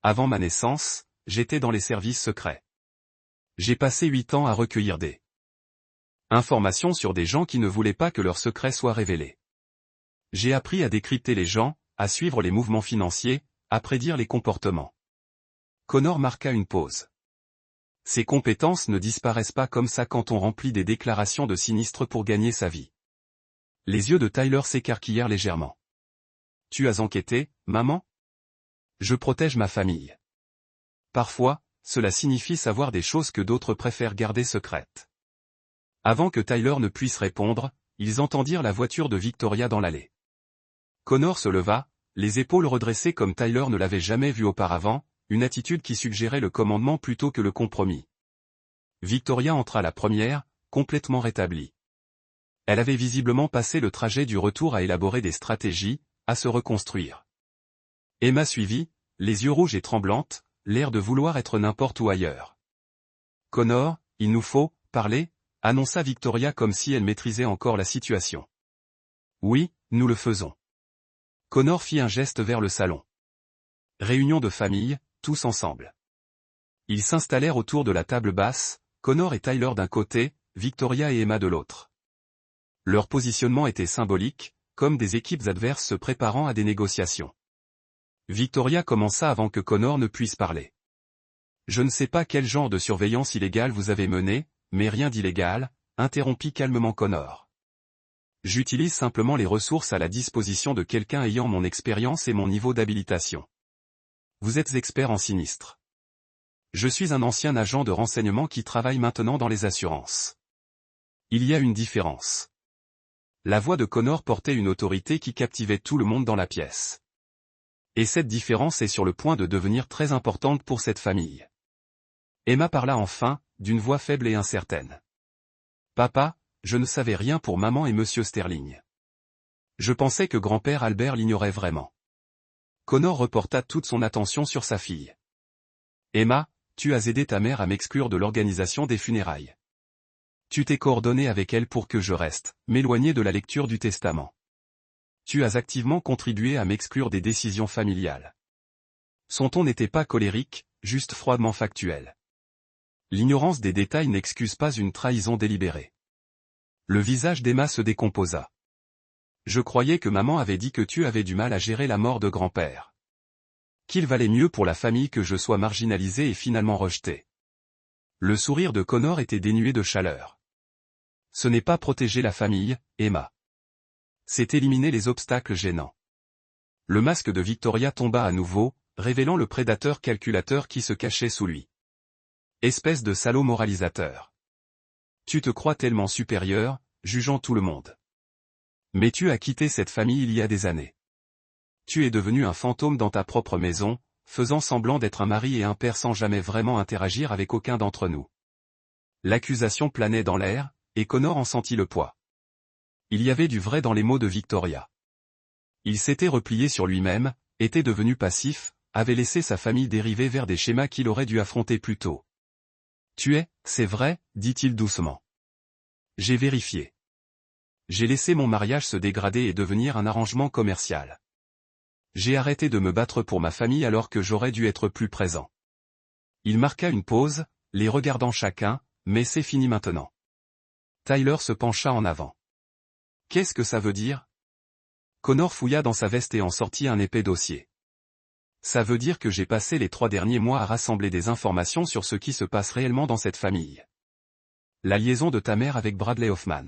Avant ma naissance, j'étais dans les services secrets. J'ai passé 8 ans à recueillir des informations sur des gens qui ne voulaient pas que leurs secrets soient révélés. J'ai appris à décrypter les gens, à suivre les mouvements financiers, à prédire les comportements. Connor marqua une pause. Ces compétences ne disparaissent pas comme ça quand on remplit des déclarations de sinistres pour gagner sa vie. Les yeux de Tyler s'écarquillèrent légèrement. Tu as enquêté, maman? Je protège ma famille. Parfois, cela signifie savoir des choses que d'autres préfèrent garder secrètes. Avant que Tyler ne puisse répondre, ils entendirent la voiture de Victoria dans l'allée. Connor se leva, les épaules redressées comme Tyler ne l'avait jamais vu auparavant, une attitude qui suggérait le commandement plutôt que le compromis. Victoria entra la première, complètement rétablie. Elle avait visiblement passé le trajet du retour à élaborer des stratégies, à se reconstruire. Emma suivit, les yeux rouges et tremblantes, l'air de vouloir être n'importe où ailleurs. Connor, il nous faut parler, annonça Victoria comme si elle maîtrisait encore la situation. Oui, nous le faisons. Connor fit un geste vers le salon. Réunion de famille, tous ensemble. Ils s'installèrent autour de la table basse, Connor et Tyler d'un côté, Victoria et Emma de l'autre. Leur positionnement était symbolique, comme des équipes adverses se préparant à des négociations. Victoria commença avant que Connor ne puisse parler. Je ne sais pas quel genre de surveillance illégale vous avez mené, mais rien d'illégal, interrompit calmement Connor. J'utilise simplement les ressources à la disposition de quelqu'un ayant mon expérience et mon niveau d'habilitation. Vous êtes expert en sinistre. Je suis un ancien agent de renseignement qui travaille maintenant dans les assurances. Il y a une différence. La voix de Connor portait une autorité qui captivait tout le monde dans la pièce. Et cette différence est sur le point de devenir très importante pour cette famille. Emma parla enfin, d'une voix faible et incertaine. Papa, je ne savais rien pour maman et monsieur Sterling. Je pensais que grand-père Albert l'ignorait vraiment. Connor reporta toute son attention sur sa fille. Emma, tu as aidé ta mère à m'exclure de l'organisation des funérailles. Tu t'es coordonné avec elle pour que je reste, m'éloigner de la lecture du testament. Tu as activement contribué à m'exclure des décisions familiales. Son ton n'était pas colérique, juste froidement factuel. L'ignorance des détails n'excuse pas une trahison délibérée. Le visage d'Emma se décomposa. Je croyais que maman avait dit que tu avais du mal à gérer la mort de grand-père. Qu'il valait mieux pour la famille que je sois marginalisé et finalement rejeté. Le sourire de Connor était dénué de chaleur. Ce n'est pas protéger la famille, Emma. C'est éliminer les obstacles gênants. Le masque de Victoria tomba à nouveau, révélant le prédateur calculateur qui se cachait sous lui. Espèce de salaud moralisateur. Tu te crois tellement supérieur, jugeant tout le monde. Mais tu as quitté cette famille il y a des années. Tu es devenu un fantôme dans ta propre maison, faisant semblant d'être un mari et un père sans jamais vraiment interagir avec aucun d'entre nous. L'accusation planait dans l'air, et Connor en sentit le poids. Il y avait du vrai dans les mots de Victoria. Il s'était replié sur lui-même, était devenu passif, avait laissé sa famille dériver vers des schémas qu'il aurait dû affronter plus tôt. Tu es, c'est vrai, dit-il doucement. J'ai vérifié. J'ai laissé mon mariage se dégrader et devenir un arrangement commercial. J'ai arrêté de me battre pour ma famille alors que j'aurais dû être plus présent. Il marqua une pause, les regardant chacun, mais c'est fini maintenant. Tyler se pencha en avant. Qu'est-ce que ça veut dire? Connor fouilla dans sa veste et en sortit un épais dossier. Ça veut dire que j'ai passé les 3 derniers mois à rassembler des informations sur ce qui se passe réellement dans cette famille. La liaison de ta mère avec Bradley Hoffman.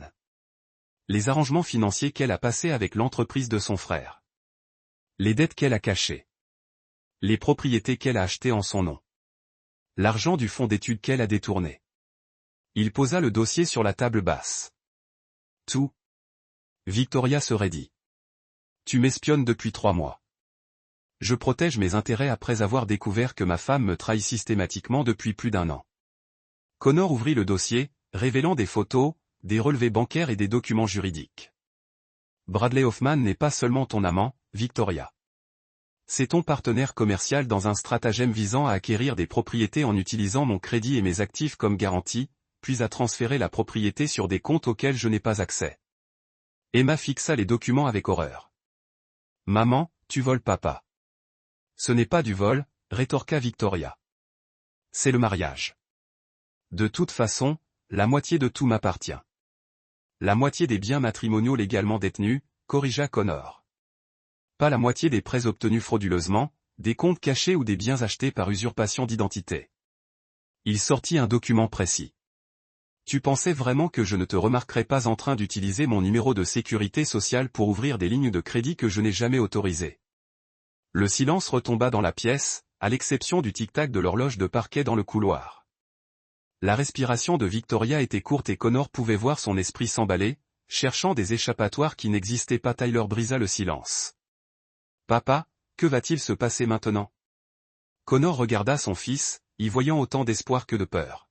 Les arrangements financiers qu'elle a passés avec l'entreprise de son frère. Les dettes qu'elle a cachées. Les propriétés qu'elle a achetées en son nom. L'argent du fonds d'études qu'elle a détourné. Il posa le dossier sur la table basse. Tout. Victoria se raidit. Tu m'espionnes depuis 3 mois. Je protège mes intérêts après avoir découvert que ma femme me trahit systématiquement depuis plus d'1 an. Connor ouvrit le dossier, révélant des photos, des relevés bancaires et des documents juridiques. Bradley Hoffman n'est pas seulement ton amant, Victoria. C'est ton partenaire commercial dans un stratagème visant à acquérir des propriétés en utilisant mon crédit et mes actifs comme garantie, puis à transférer la propriété sur des comptes auxquels je n'ai pas accès. Emma fixa les documents avec horreur. Maman, tu voles papa. Ce n'est pas du vol, rétorqua Victoria. C'est le mariage. De toute façon, la moitié de tout m'appartient. La moitié des biens matrimoniaux légalement détenus, corrigea Connor. Pas la moitié des prêts obtenus frauduleusement, des comptes cachés ou des biens achetés par usurpation d'identité. Il sortit un document précis. Tu pensais vraiment que je ne te remarquerais pas en train d'utiliser mon numéro de sécurité sociale pour ouvrir des lignes de crédit que je n'ai jamais autorisées. Le silence retomba dans la pièce, à l'exception du tic-tac de l'horloge de parquet dans le couloir. La respiration de Victoria était courte et Connor pouvait voir son esprit s'emballer, cherchant des échappatoires qui n'existaient pas. Tyler brisa le silence. Papa, que va-t-il se passer maintenant? Connor regarda son fils, y voyant autant d'espoir que de peur.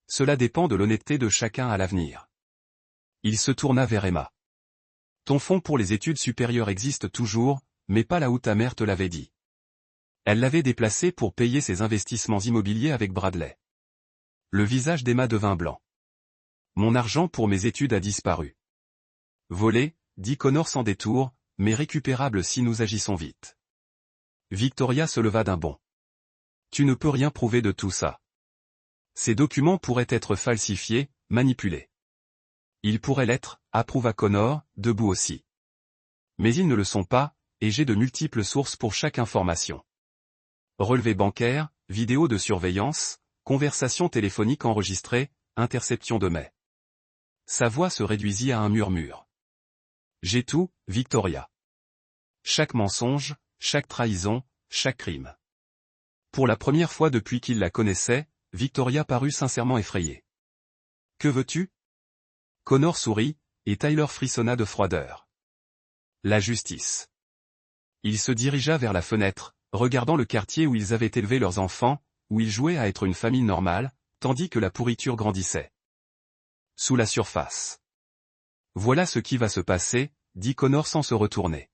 Cela dépend de l'honnêteté de chacun à l'avenir. Il se tourna vers Emma. Ton fonds pour les études supérieures existe toujours, mais pas là où ta mère te l'avait dit. Elle l'avait déplacé pour payer ses investissements immobiliers avec Bradley. Le visage d'Emma devint blanc. Mon argent pour mes études a disparu. Volé, dit Connor sans détour, mais récupérable si nous agissons vite. Victoria se leva d'un bond. Tu ne peux rien prouver de tout ça. Ces documents pourraient être falsifiés, manipulés. Ils pourraient l'être, approuva Connor, debout aussi. Mais ils ne le sont pas, et j'ai de multiples sources pour chaque information. Relevés bancaires, vidéos de surveillance, conversations téléphoniques enregistrées, interception de mai. Sa voix se réduisit à un murmure. J'ai tout, Victoria. Chaque mensonge, chaque trahison, chaque crime. Pour la première fois depuis qu'il la connaissait, Victoria parut sincèrement effrayée. Que veux-tu? Connor sourit, et Tyler frissonna de froideur. La justice. Il se dirigea vers la fenêtre, regardant le quartier où ils avaient élevé leurs enfants, où ils jouaient à être une famille normale, tandis que la pourriture grandissait. Sous la surface. Voilà ce qui va se passer, dit Connor sans se retourner.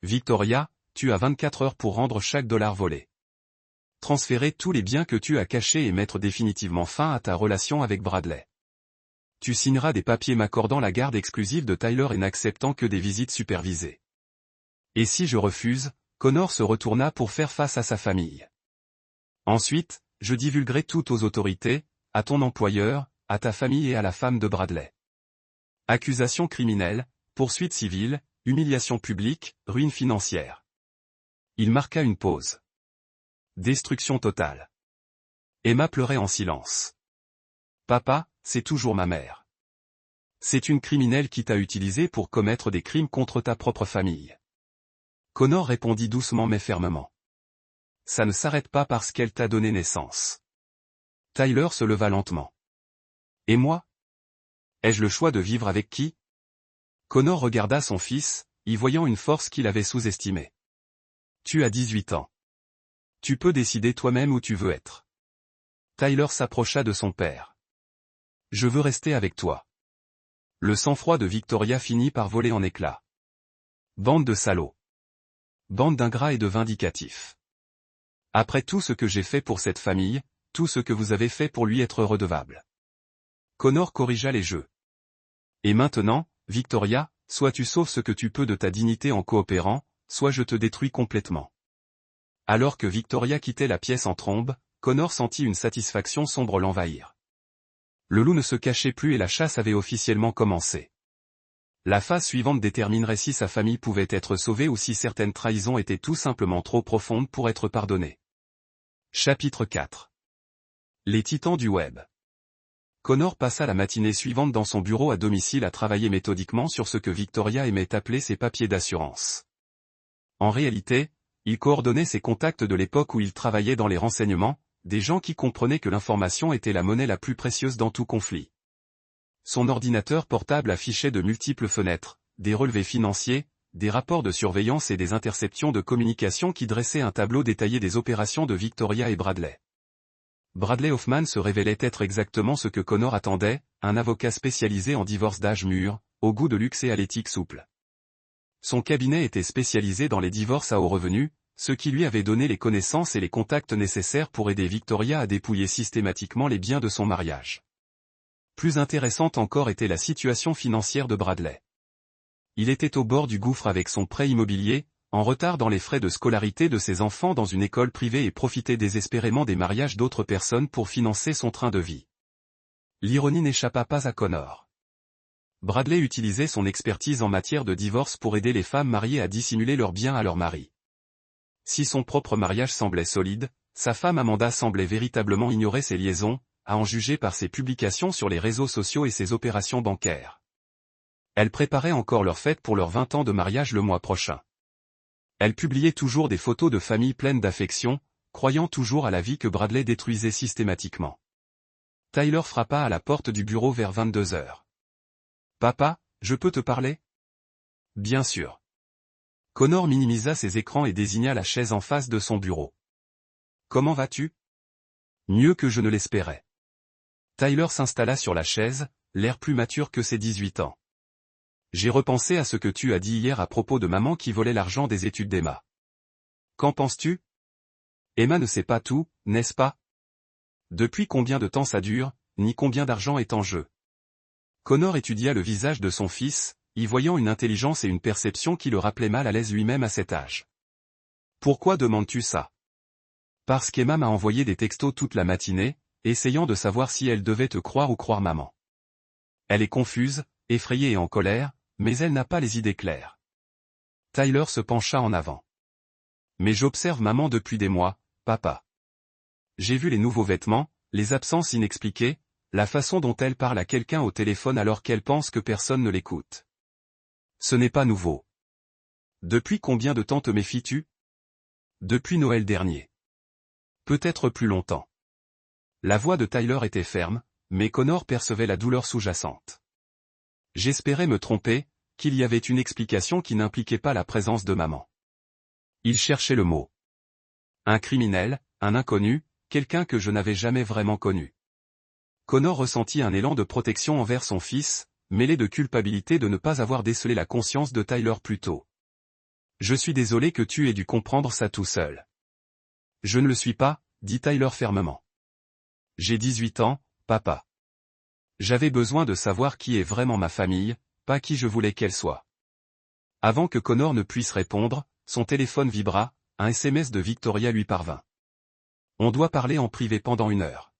Victoria, tu as 24 heures pour rendre chaque dollar volé. Transférer tous les biens que tu as cachés et mettre définitivement fin à ta relation avec Bradley. Tu signeras des papiers m'accordant la garde exclusive de Tyler et n'acceptant que des visites supervisées. Et si je refuse, Connor se retourna pour faire face à sa famille. Ensuite, je divulguerai tout aux autorités, à ton employeur, à ta famille et à la femme de Bradley. Accusations criminelles, poursuites civiles, humiliation publique, ruine financière. Il marqua une pause. Destruction totale. Emma pleurait en silence. Papa, c'est toujours ma mère. C'est une criminelle qui t'a utilisé pour commettre des crimes contre ta propre famille. Connor répondit doucement mais fermement. Ça ne s'arrête pas parce qu'elle t'a donné naissance. Tyler se leva lentement. Et moi? Ai-je le choix de vivre avec qui? Connor regarda son fils, y voyant une force qu'il avait sous-estimée. Tu as 18 ans. Tu peux décider toi-même où tu veux être. Tyler s'approcha de son père. Je veux rester avec toi. Le sang-froid de Victoria finit par voler en éclats. Bande de salauds. Bande d'ingrats et de vindicatifs. Après tout ce que j'ai fait pour cette famille, tout ce que vous avez fait pour lui être redevable. Connor corrigea les jeux. Et maintenant, Victoria, soit tu sauves ce que tu peux de ta dignité en coopérant, soit je te détruis complètement. Alors que Victoria quittait la pièce en trombe, Connor sentit une satisfaction sombre l'envahir. Le loup ne se cachait plus et la chasse avait officiellement commencé. La phase suivante déterminerait si sa famille pouvait être sauvée ou si certaines trahisons étaient tout simplement trop profondes pour être pardonnées. Chapitre 4. Les titans du web. Connor passa la matinée suivante dans son bureau à domicile à travailler méthodiquement sur ce que Victoria aimait appeler ses papiers d'assurance. En réalité, il coordonnait ses contacts de l'époque où il travaillait dans les renseignements, des gens qui comprenaient que l'information était la monnaie la plus précieuse dans tout conflit. Son ordinateur portable affichait de multiples fenêtres, des relevés financiers, des rapports de surveillance et des interceptions de communication qui dressaient un tableau détaillé des opérations de Victoria et Bradley. Bradley Hoffman se révélait être exactement ce que Connor attendait, un avocat spécialisé en divorce d'âge mûr, au goût de luxe et à l'éthique souple. Son cabinet était spécialisé dans les divorces à haut revenu, ce qui lui avait donné les connaissances et les contacts nécessaires pour aider Victoria à dépouiller systématiquement les biens de son mariage. Plus intéressante encore était la situation financière de Bradley. Il était au bord du gouffre avec son prêt immobilier, en retard dans les frais de scolarité de ses enfants dans une école privée et profitait désespérément des mariages d'autres personnes pour financer son train de vie. L'ironie n'échappa pas à Connor. Bradley utilisait son expertise en matière de divorce pour aider les femmes mariées à dissimuler leurs biens à leur mari. Si son propre mariage semblait solide, sa femme Amanda semblait véritablement ignorer ses liaisons, à en juger par ses publications sur les réseaux sociaux et ses opérations bancaires. Elle préparait encore leur fête pour leurs 20 ans de mariage le mois prochain. Elle publiait toujours des photos de famille pleines d'affection, croyant toujours à la vie que Bradley détruisait systématiquement. Tyler frappa à la porte du bureau vers 22 heures. « Papa, je peux te parler ?» « Bien sûr. » Connor minimisa ses écrans et désigna la chaise en face de son bureau. « Comment vas-tu ?»« Mieux que je ne l'espérais. » Tyler s'installa sur la chaise, l'air plus mature que ses 18 ans. J'ai repensé à ce que tu as dit hier à propos de maman qui volait l'argent des études d'Emma. Qu'en penses-tu? Emma ne sait pas tout, n'est-ce pas? Depuis combien de temps ça dure, ni combien d'argent est en jeu? Connor étudia le visage de son fils, y voyant une intelligence et une perception qui le rappelaient mal à l'aise lui-même à cet âge. Pourquoi demandes-tu ça? Parce qu'Emma m'a envoyé des textos toute la matinée, essayant de savoir si elle devait te croire ou croire maman. Elle est confuse, effrayée et en colère, mais elle n'a pas les idées claires. Tyler se pencha en avant. Mais j'observe maman depuis des mois, papa. J'ai vu les nouveaux vêtements, les absences inexpliquées, la façon dont elle parle à quelqu'un au téléphone alors qu'elle pense que personne ne l'écoute. Ce n'est pas nouveau. Depuis combien de temps te méfies-tu? Depuis Noël dernier. Peut-être plus longtemps. La voix de Tyler était ferme, mais Connor percevait la douleur sous-jacente. J'espérais me tromper, qu'il y avait une explication qui n'impliquait pas la présence de maman. Il cherchait le mot. Un criminel, un inconnu, quelqu'un que je n'avais jamais vraiment connu. Connor ressentit un élan de protection envers son fils, mêlé de culpabilité de ne pas avoir décelé la conscience de Tyler plus tôt. Je suis désolé que tu aies dû comprendre ça tout seul. Je ne le suis pas, dit Tyler fermement. J'ai 18 ans, papa. J'avais besoin de savoir qui est vraiment ma famille, pas qui je voulais qu'elle soit. Avant que Connor ne puisse répondre, son téléphone vibra, un SMS de Victoria lui parvint. On doit parler en privé pendant 1 heure.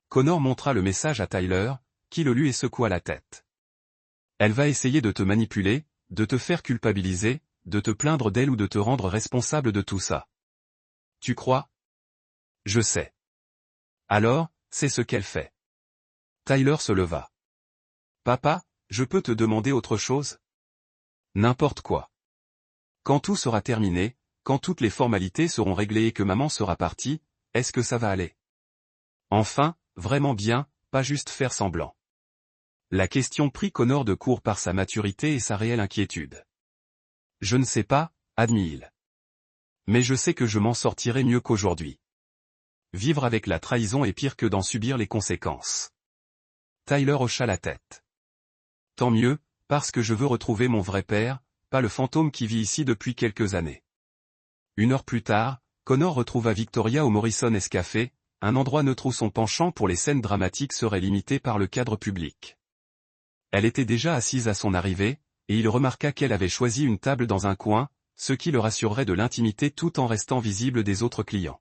Connor montra le message à Tyler, qui le lut et secoua la tête. Elle va essayer de te manipuler, de te faire culpabiliser, de te plaindre d'elle ou de te rendre responsable de tout ça. Tu crois? Je sais. Alors, c'est ce qu'elle fait. Tyler se leva. Papa, je peux te demander autre chose? N'importe quoi. Quand tout sera terminé, quand toutes les formalités seront réglées et que maman sera partie, est-ce que ça va aller? Enfin, vraiment bien, pas juste faire semblant. La question prit Connor de court par sa maturité et sa réelle inquiétude. Je ne sais pas, admit-il. Mais je sais que je m'en sortirai mieux qu'aujourd'hui. Vivre avec la trahison est pire que d'en subir les conséquences. Tyler hocha la tête. Tant mieux, parce que je veux retrouver mon vrai père, pas le fantôme qui vit ici depuis quelques années. 1 heure plus tard, Connor retrouva Victoria au Morrison Café, un endroit neutre où son penchant pour les scènes dramatiques serait limité par le cadre public. Elle était déjà assise à son arrivée, et il remarqua qu'elle avait choisi une table dans un coin, ce qui le rassurerait de l'intimité tout en restant visible des autres clients.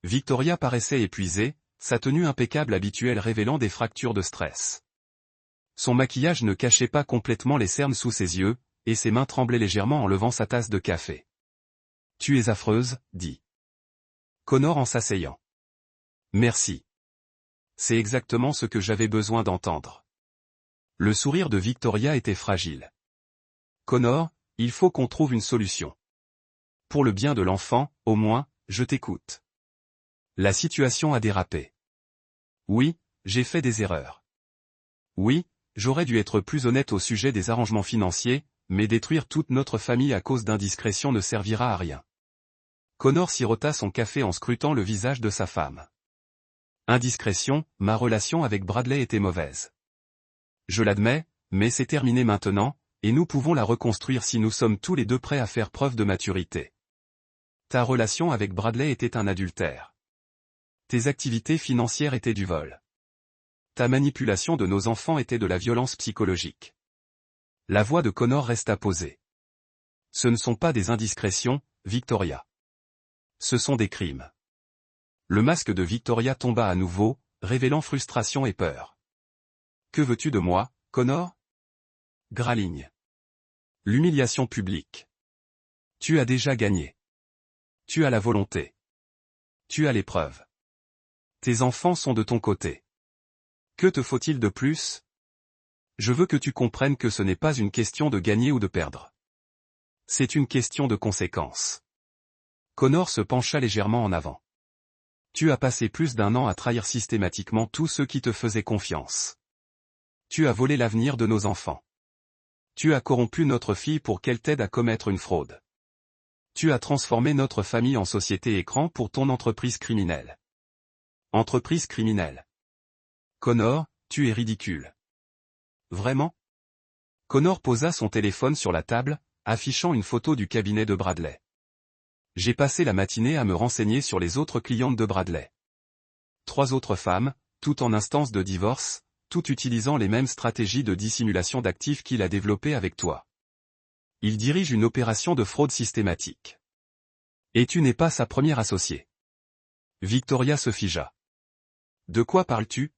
Victoria paraissait épuisée, sa tenue impeccable habituelle révélant des fractures de stress. Son maquillage ne cachait pas complètement les cernes sous ses yeux, et ses mains tremblaient légèrement en levant sa tasse de café. « Tu es affreuse, » dit Connor en s'asseyant. « Merci. C'est exactement ce que j'avais besoin d'entendre. » Le sourire de Victoria était fragile. « Connor, il faut qu'on trouve une solution. Pour le bien de l'enfant, au moins, je t'écoute. » La situation a dérapé. Oui, j'ai fait des erreurs. Oui, j'aurais dû être plus honnête au sujet des arrangements financiers, mais détruire toute notre famille à cause d'indiscrétion ne servira à rien. Connor sirota son café en scrutant le visage de sa femme. Indiscrétion, ma relation avec Bradley était mauvaise. Je l'admets, mais c'est terminé maintenant, et nous pouvons la reconstruire si nous sommes tous les deux prêts à faire preuve de maturité. Ta relation avec Bradley était un adultère. Tes activités financières étaient du vol. Ta manipulation de nos enfants était de la violence psychologique. La voix de Connor resta posée. Ce ne sont pas des indiscrétions, Victoria. Ce sont des crimes. Le masque de Victoria tomba à nouveau, révélant frustration et peur. Que veux-tu de moi, Connor? Graligne. L'humiliation publique. Tu as déjà gagné. Tu as la volonté. Tu as les preuves. Tes enfants sont de ton côté. Que te faut-il de plus? Je veux que tu comprennes que ce n'est pas une question de gagner ou de perdre. C'est une question de conséquences. Connor se pencha légèrement en avant. Tu as passé plus d'1 an à trahir systématiquement tous ceux qui te faisaient confiance. Tu as volé l'avenir de nos enfants. Tu as corrompu notre fille pour qu'elle t'aide à commettre une fraude. Tu as transformé notre famille en société écran pour ton entreprise criminelle. Entreprise criminelle. Connor, tu es ridicule. Vraiment? Connor posa son téléphone sur la table, affichant une photo du cabinet de Bradley. J'ai passé la matinée à me renseigner sur les autres clientes de Bradley. 3 autres femmes, toutes en instance de divorce, toutes utilisant les mêmes stratégies de dissimulation d'actifs qu'il a développées avec toi. Il dirige une opération de fraude systématique. Et tu n'es pas sa première associée. Victoria se figea. De quoi parles-tu?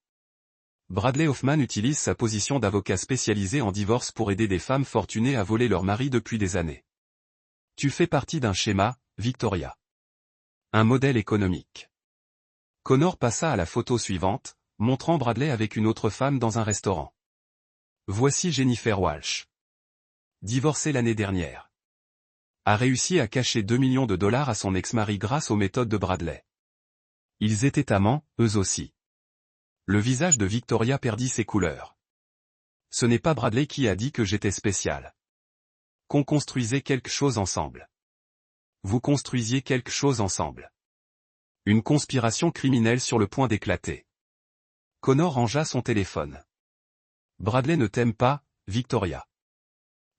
Bradley Hoffman utilise sa position d'avocat spécialisé en divorce pour aider des femmes fortunées à voler leur mari depuis des années. Tu fais partie d'un schéma, Victoria. Un modèle économique. Connor passa à la photo suivante, montrant Bradley avec une autre femme dans un restaurant. Voici Jennifer Walsh. Divorcée l'année dernière. A réussi à cacher 2 millions de dollars à son ex-mari grâce aux méthodes de Bradley. Ils étaient amants, eux aussi. Le visage de Victoria perdit ses couleurs. Ce n'est pas Bradley qui a dit que j'étais spécial. Qu'on construisait quelque chose ensemble. Vous construisiez quelque chose ensemble. Une conspiration criminelle sur le point d'éclater. Connor rangea son téléphone. Bradley ne t'aime pas, Victoria.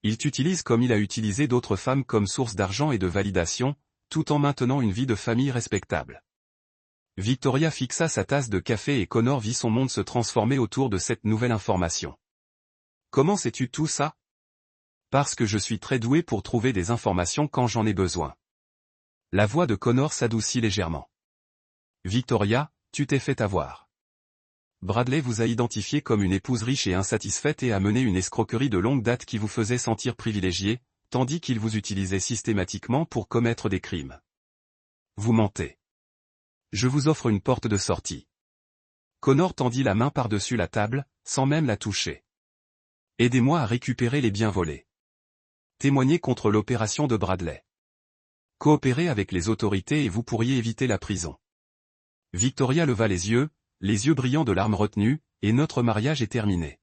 Il t'utilise comme il a utilisé d'autres femmes comme source d'argent et de validation, tout en maintenant une vie de famille respectable. Victoria fixa sa tasse de café et Connor vit son monde se transformer autour de cette nouvelle information. Comment sais-tu tout ça? Parce que je suis très doué pour trouver des informations quand j'en ai besoin. La voix de Connor s'adoucit légèrement. Victoria, tu t'es fait avoir. Bradley vous a identifié comme une épouse riche et insatisfaite et a mené une escroquerie de longue date qui vous faisait sentir privilégié, tandis qu'il vous utilisait systématiquement pour commettre des crimes. Vous mentez. Je vous offre une porte de sortie. Connor tendit la main par-dessus la table, sans même la toucher. Aidez-moi à récupérer les biens volés. Témoignez contre l'opération de Bradley. Coopérez avec les autorités et vous pourriez éviter la prison. Victoria leva les yeux brillants de larmes retenues, et notre mariage est terminé.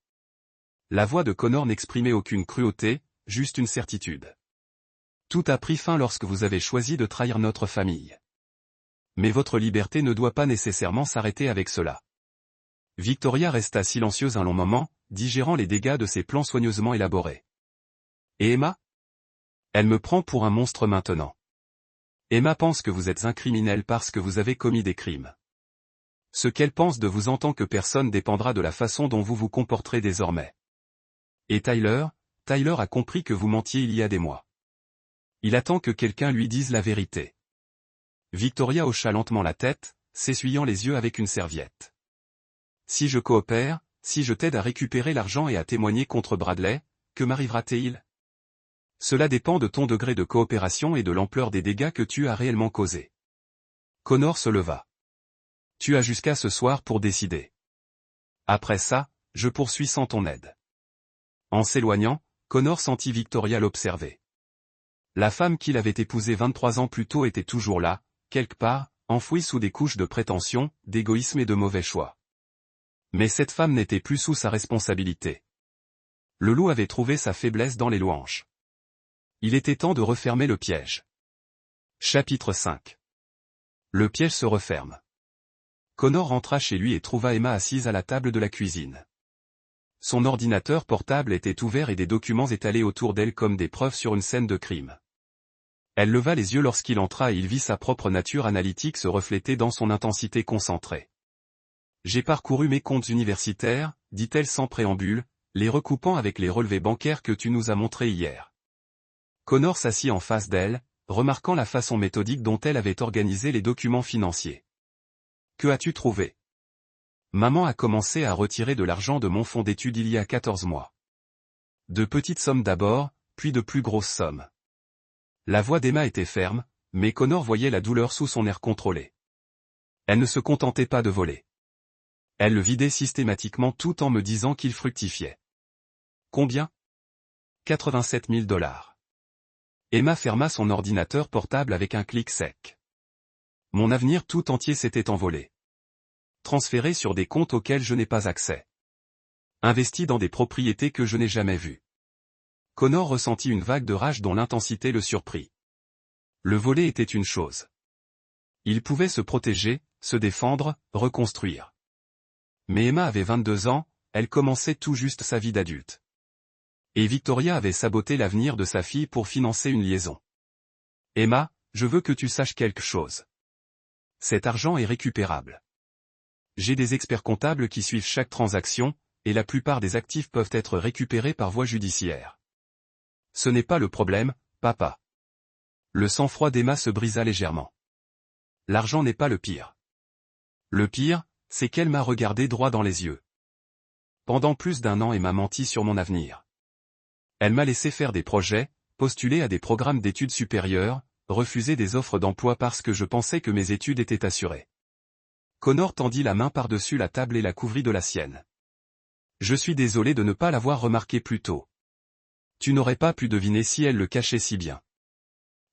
La voix de Connor n'exprimait aucune cruauté, juste une certitude. Tout a pris fin lorsque vous avez choisi de trahir notre famille. Mais votre liberté ne doit pas nécessairement s'arrêter avec cela. Victoria resta silencieuse un long moment, digérant les dégâts de ses plans soigneusement élaborés. Et Emma? Elle me prend pour un monstre maintenant. Emma pense que vous êtes un criminel parce que vous avez commis des crimes. Ce qu'elle pense de vous en tant que personne dépendra de la façon dont vous vous comporterez désormais. Et Tyler a compris que vous mentiez il y a des mois. Il attend que quelqu'un lui dise la vérité. Victoria hocha lentement la tête, s'essuyant les yeux avec une serviette. Si je coopère, si je t'aide à récupérer l'argent et à témoigner contre Bradley, que m'arrivera-t-il? Cela dépend de ton degré de coopération et de l'ampleur des dégâts que tu as réellement causés. Connor se leva. Tu as jusqu'à ce soir pour décider. Après ça, je poursuis sans ton aide. En s'éloignant, Connor sentit Victoria l'observer. La femme qu'il avait épousée 23 ans plus tôt était toujours là, quelque part, enfouie sous des couches de prétention, d'égoïsme et de mauvais choix. Mais cette femme n'était plus sous sa responsabilité. Le loup avait trouvé sa faiblesse dans les louanges. Il était temps de refermer le piège. Chapitre 5. Le piège se referme. Connor rentra chez lui et trouva Emma assise à la table de la cuisine. Son ordinateur portable était ouvert et des documents étalés autour d'elle comme des preuves sur une scène de crime. Elle leva les yeux lorsqu'il entra et il vit sa propre nature analytique se refléter dans son intensité concentrée. « J'ai parcouru mes comptes universitaires, dit-elle sans préambule, les recoupant avec les relevés bancaires que tu nous as montrés hier. » Connor s'assit en face d'elle, remarquant la façon méthodique dont elle avait organisé les documents financiers. « Que as-tu trouvé ? » Maman a commencé à retirer de l'argent de mon fonds d'études il y a 14 mois. De petites sommes d'abord, puis de plus grosses sommes. La voix d'Emma était ferme, mais Connor voyait la douleur sous son air contrôlé. Elle ne se contentait pas de voler. Elle le vidait systématiquement tout en me disant qu'il fructifiait. Combien ? 87 000 $. Emma ferma son ordinateur portable avec un clic sec. Mon avenir tout entier s'était envolé. Transféré sur des comptes auxquels je n'ai pas accès. Investi dans des propriétés que je n'ai jamais vues. Connor ressentit une vague de rage dont l'intensité le surprit. Le voler était une chose. Il pouvait se protéger, se défendre, reconstruire. Mais Emma avait 22 ans, elle commençait tout juste sa vie d'adulte. Et Victoria avait saboté l'avenir de sa fille pour financer une liaison. Emma, je veux que tu saches quelque chose. Cet argent est récupérable. J'ai des experts comptables qui suivent chaque transaction, et la plupart des actifs peuvent être récupérés par voie judiciaire. Ce n'est pas le problème, papa. Le sang-froid d'Emma se brisa légèrement. L'argent n'est pas le pire. Le pire, c'est qu'elle m'a regardé droit dans les yeux. Pendant plus d'1 an, Emma menti sur mon avenir. Elle m'a laissé faire des projets, postuler à des programmes d'études supérieures, refuser des offres d'emploi parce que je pensais que mes études étaient assurées. Connor tendit la main par-dessus la table et la couvrit de la sienne. Je suis désolé de ne pas l'avoir remarqué plus tôt. Tu n'aurais pas pu deviner si elle le cachait si bien.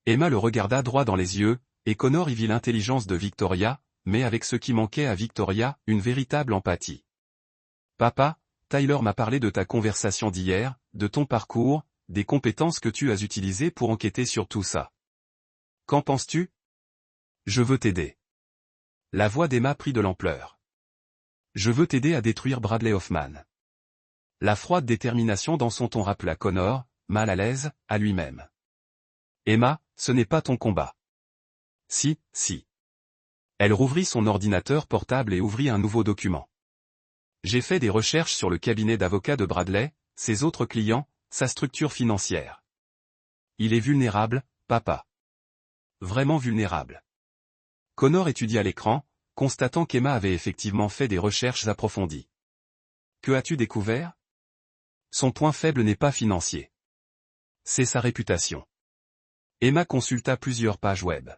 Emma le regarda droit dans les yeux, et Connor y vit l'intelligence de Victoria, mais avec ce qui manquait à Victoria, une véritable empathie. Papa, Tyler m'a parlé de ta conversation d'hier, de ton parcours, des compétences que tu as utilisées pour enquêter sur tout ça. Qu'en penses-tu ? Je veux t'aider. La voix d'Emma prit de l'ampleur. Je veux t'aider à détruire Bradley Hoffman. La froide détermination dans son ton rappela Connor, mal à l'aise, à lui-même. Emma, ce n'est pas ton combat. Si. Elle rouvrit son ordinateur portable et ouvrit un nouveau document. J'ai fait des recherches sur le cabinet d'avocats de Bradley, ses autres clients, sa structure financière. Il est vulnérable, papa. Vraiment vulnérable. Connor étudia l'écran, constatant qu'Emma avait effectivement fait des recherches approfondies. Que as-tu découvert ? Son point faible n'est pas financier. C'est sa réputation. Emma consulta plusieurs pages web.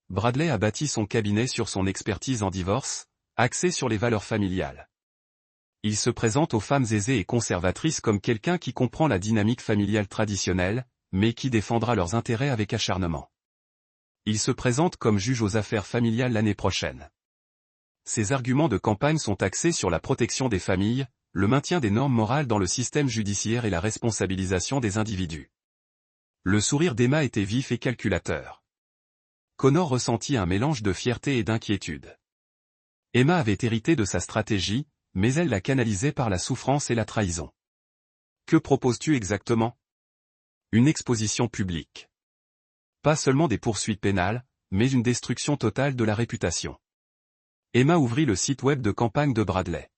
Bradley a bâti son cabinet sur son expertise en divorce, axée sur les valeurs familiales. Il se présente aux femmes aisées et conservatrices comme quelqu'un qui comprend la dynamique familiale traditionnelle, mais qui défendra leurs intérêts avec acharnement. Il se présente comme juge aux affaires familiales l'année prochaine. Ses arguments de campagne sont axés sur la protection des familles, le maintien des normes morales dans le système judiciaire et la responsabilisation des individus. Le sourire d'Emma était vif et calculateur. Connor ressentit un mélange de fierté et d'inquiétude. Emma avait hérité de sa stratégie, mais elle la canalisait par la souffrance et la trahison. Que proposes-tu exactement ? Une exposition publique. Pas seulement des poursuites pénales, mais une destruction totale de la réputation. Emma ouvrit le site web de campagne de Bradley.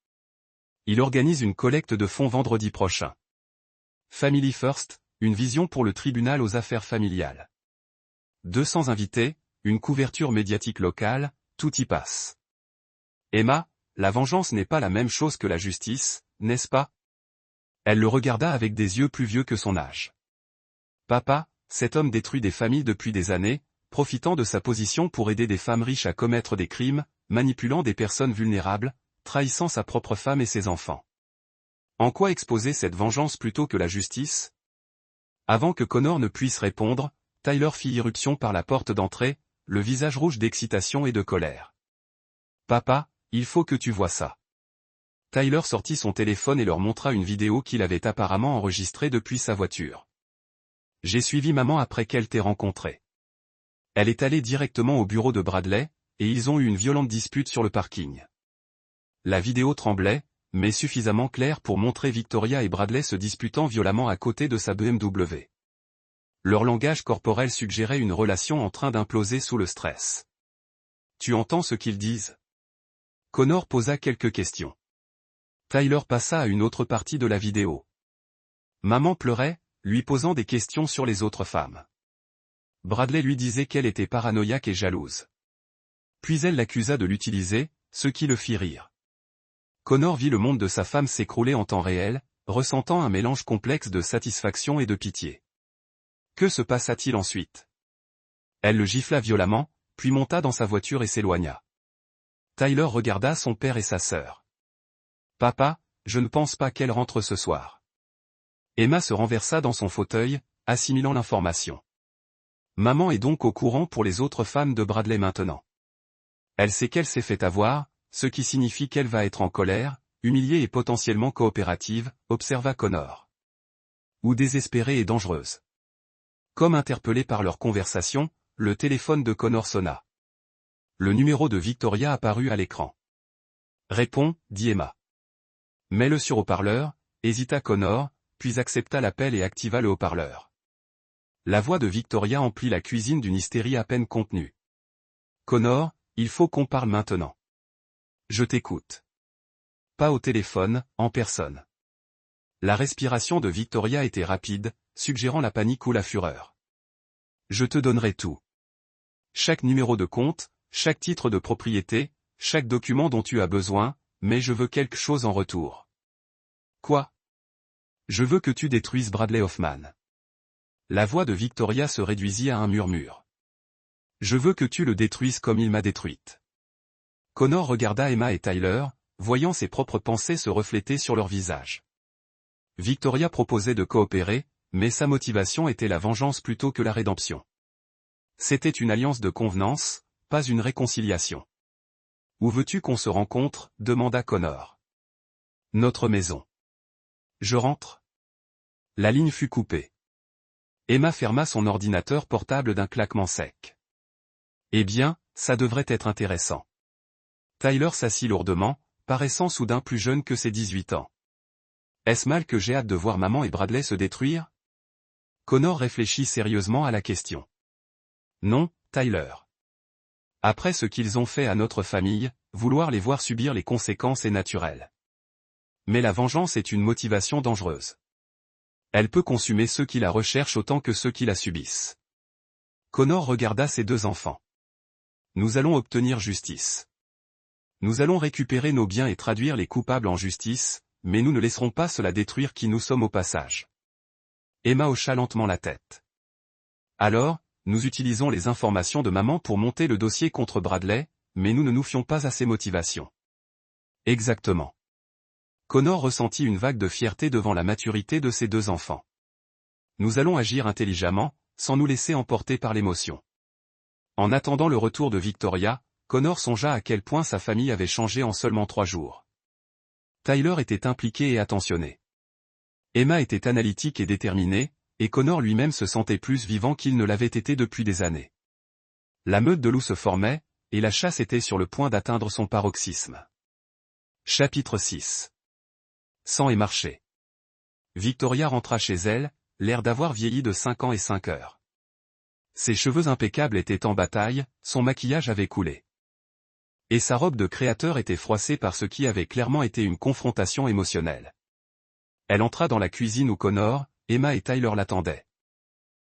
Il organise une collecte de fonds vendredi prochain. Family First, une vision pour le tribunal aux affaires familiales. 200 invités, une couverture médiatique locale, tout y passe. Emma, la vengeance n'est pas la même chose que la justice, n'est-ce pas ? Elle le regarda avec des yeux plus vieux que son âge. Papa, cet homme détruit des familles depuis des années, profitant de sa position pour aider des femmes riches à commettre des crimes, manipulant des personnes vulnérables, trahissant sa propre femme et ses enfants. En quoi exposer cette vengeance plutôt que la justice ? Avant que Connor ne puisse répondre, Tyler fit irruption par la porte d'entrée, le visage rouge d'excitation et de colère. Papa, il faut que tu vois ça. Tyler sortit son téléphone et leur montra une vidéo qu'il avait apparemment enregistrée depuis sa voiture. J'ai suivi maman après qu'elle t'ait rencontré. Elle est allée directement au bureau de Bradley, et ils ont eu une violente dispute sur le parking. La vidéo tremblait, mais suffisamment claire pour montrer Victoria et Bradley se disputant violemment à côté de sa BMW. Leur langage corporel suggérait une relation en train d'imploser sous le stress. Tu entends ce qu'ils disent? Connor posa quelques questions. Tyler passa à une autre partie de la vidéo. Maman pleurait, lui posant des questions sur les autres femmes. Bradley lui disait qu'elle était paranoïaque et jalouse. Puis elle l'accusa de l'utiliser, ce qui le fit rire. Connor vit le monde de sa femme s'écrouler en temps réel, ressentant un mélange complexe de satisfaction et de pitié. Que se passa-t-il ensuite? Elle le gifla violemment, puis monta dans sa voiture et s'éloigna. Tyler regarda son père et sa sœur. Papa, je ne pense pas qu'elle rentre ce soir. Emma se renversa dans son fauteuil, assimilant l'information. Maman est donc au courant pour les autres femmes de Bradley maintenant. Elle sait qu'elle s'est fait avoir, ce qui signifie qu'elle va être en colère, humiliée et potentiellement coopérative, observa Connor. Ou désespérée et dangereuse. Comme interpellé par leur conversation, le téléphone de Connor sonna. Le numéro de Victoria apparut à l'écran. Réponds, dit Emma. Mets-le sur haut-parleur, hésita Connor, puis accepta l'appel et activa le haut-parleur. La voix de Victoria emplit la cuisine d'une hystérie à peine contenue. Connor, il faut qu'on parle maintenant. Je t'écoute. Pas au téléphone, en personne. La respiration de Victoria était rapide, suggérant la panique ou la fureur. Je te donnerai tout. Chaque numéro de compte, chaque titre de propriété, chaque document dont tu as besoin, mais je veux quelque chose en retour. Quoi? Je veux que tu détruises Bradley Hoffman. La voix de Victoria se réduisit à un murmure. Je veux que tu le détruises comme il m'a détruite. Connor regarda Emma et Tyler, voyant ses propres pensées se refléter sur leur visage. Victoria proposait de coopérer, mais sa motivation était la vengeance plutôt que la rédemption. C'était une alliance de convenance, pas une réconciliation. Où veux-tu qu'on se rencontre? Demanda Connor. Notre maison. Je rentre. La ligne fut coupée. Emma ferma son ordinateur portable d'un claquement sec. Eh bien, ça devrait être intéressant. Tyler s'assit lourdement, paraissant soudain plus jeune que ses 18 ans. Est-ce mal que j'ai hâte de voir maman et Bradley se détruire? Connor réfléchit sérieusement à la question. Non, Tyler. Après ce qu'ils ont fait à notre famille, vouloir les voir subir les conséquences est naturel. Mais la vengeance est une motivation dangereuse. Elle peut consumer ceux qui la recherchent autant que ceux qui la subissent. Connor regarda ses deux enfants. Nous allons obtenir justice. Nous allons récupérer nos biens et traduire les coupables en justice, mais nous ne laisserons pas cela détruire qui nous sommes au passage. Emma hocha lentement la tête. Alors, nous utilisons les informations de maman pour monter le dossier contre Bradley, mais nous ne nous fions pas à ses motivations. Exactement. Connor ressentit une vague de fierté devant la maturité de ses deux enfants. Nous allons agir intelligemment, sans nous laisser emporter par l'émotion. En attendant le retour de Victoria, Connor songea à quel point sa famille avait changé en seulement 3 jours. Tyler était impliqué et attentionné. Emma était analytique et déterminée, et Connor lui-même se sentait plus vivant qu'il ne l'avait été depuis des années. La meute de loups se formait, et la chasse était sur le point d'atteindre son paroxysme. Chapitre 6. Sang et marché. Victoria rentra chez elle, l'air d'avoir vieilli de 5 ans et 5 heures. Ses cheveux impeccables étaient en bataille, son maquillage avait coulé. Et sa robe de créateur était froissée par ce qui avait clairement été une confrontation émotionnelle. Elle entra dans la cuisine où Connor, Emma et Tyler l'attendaient.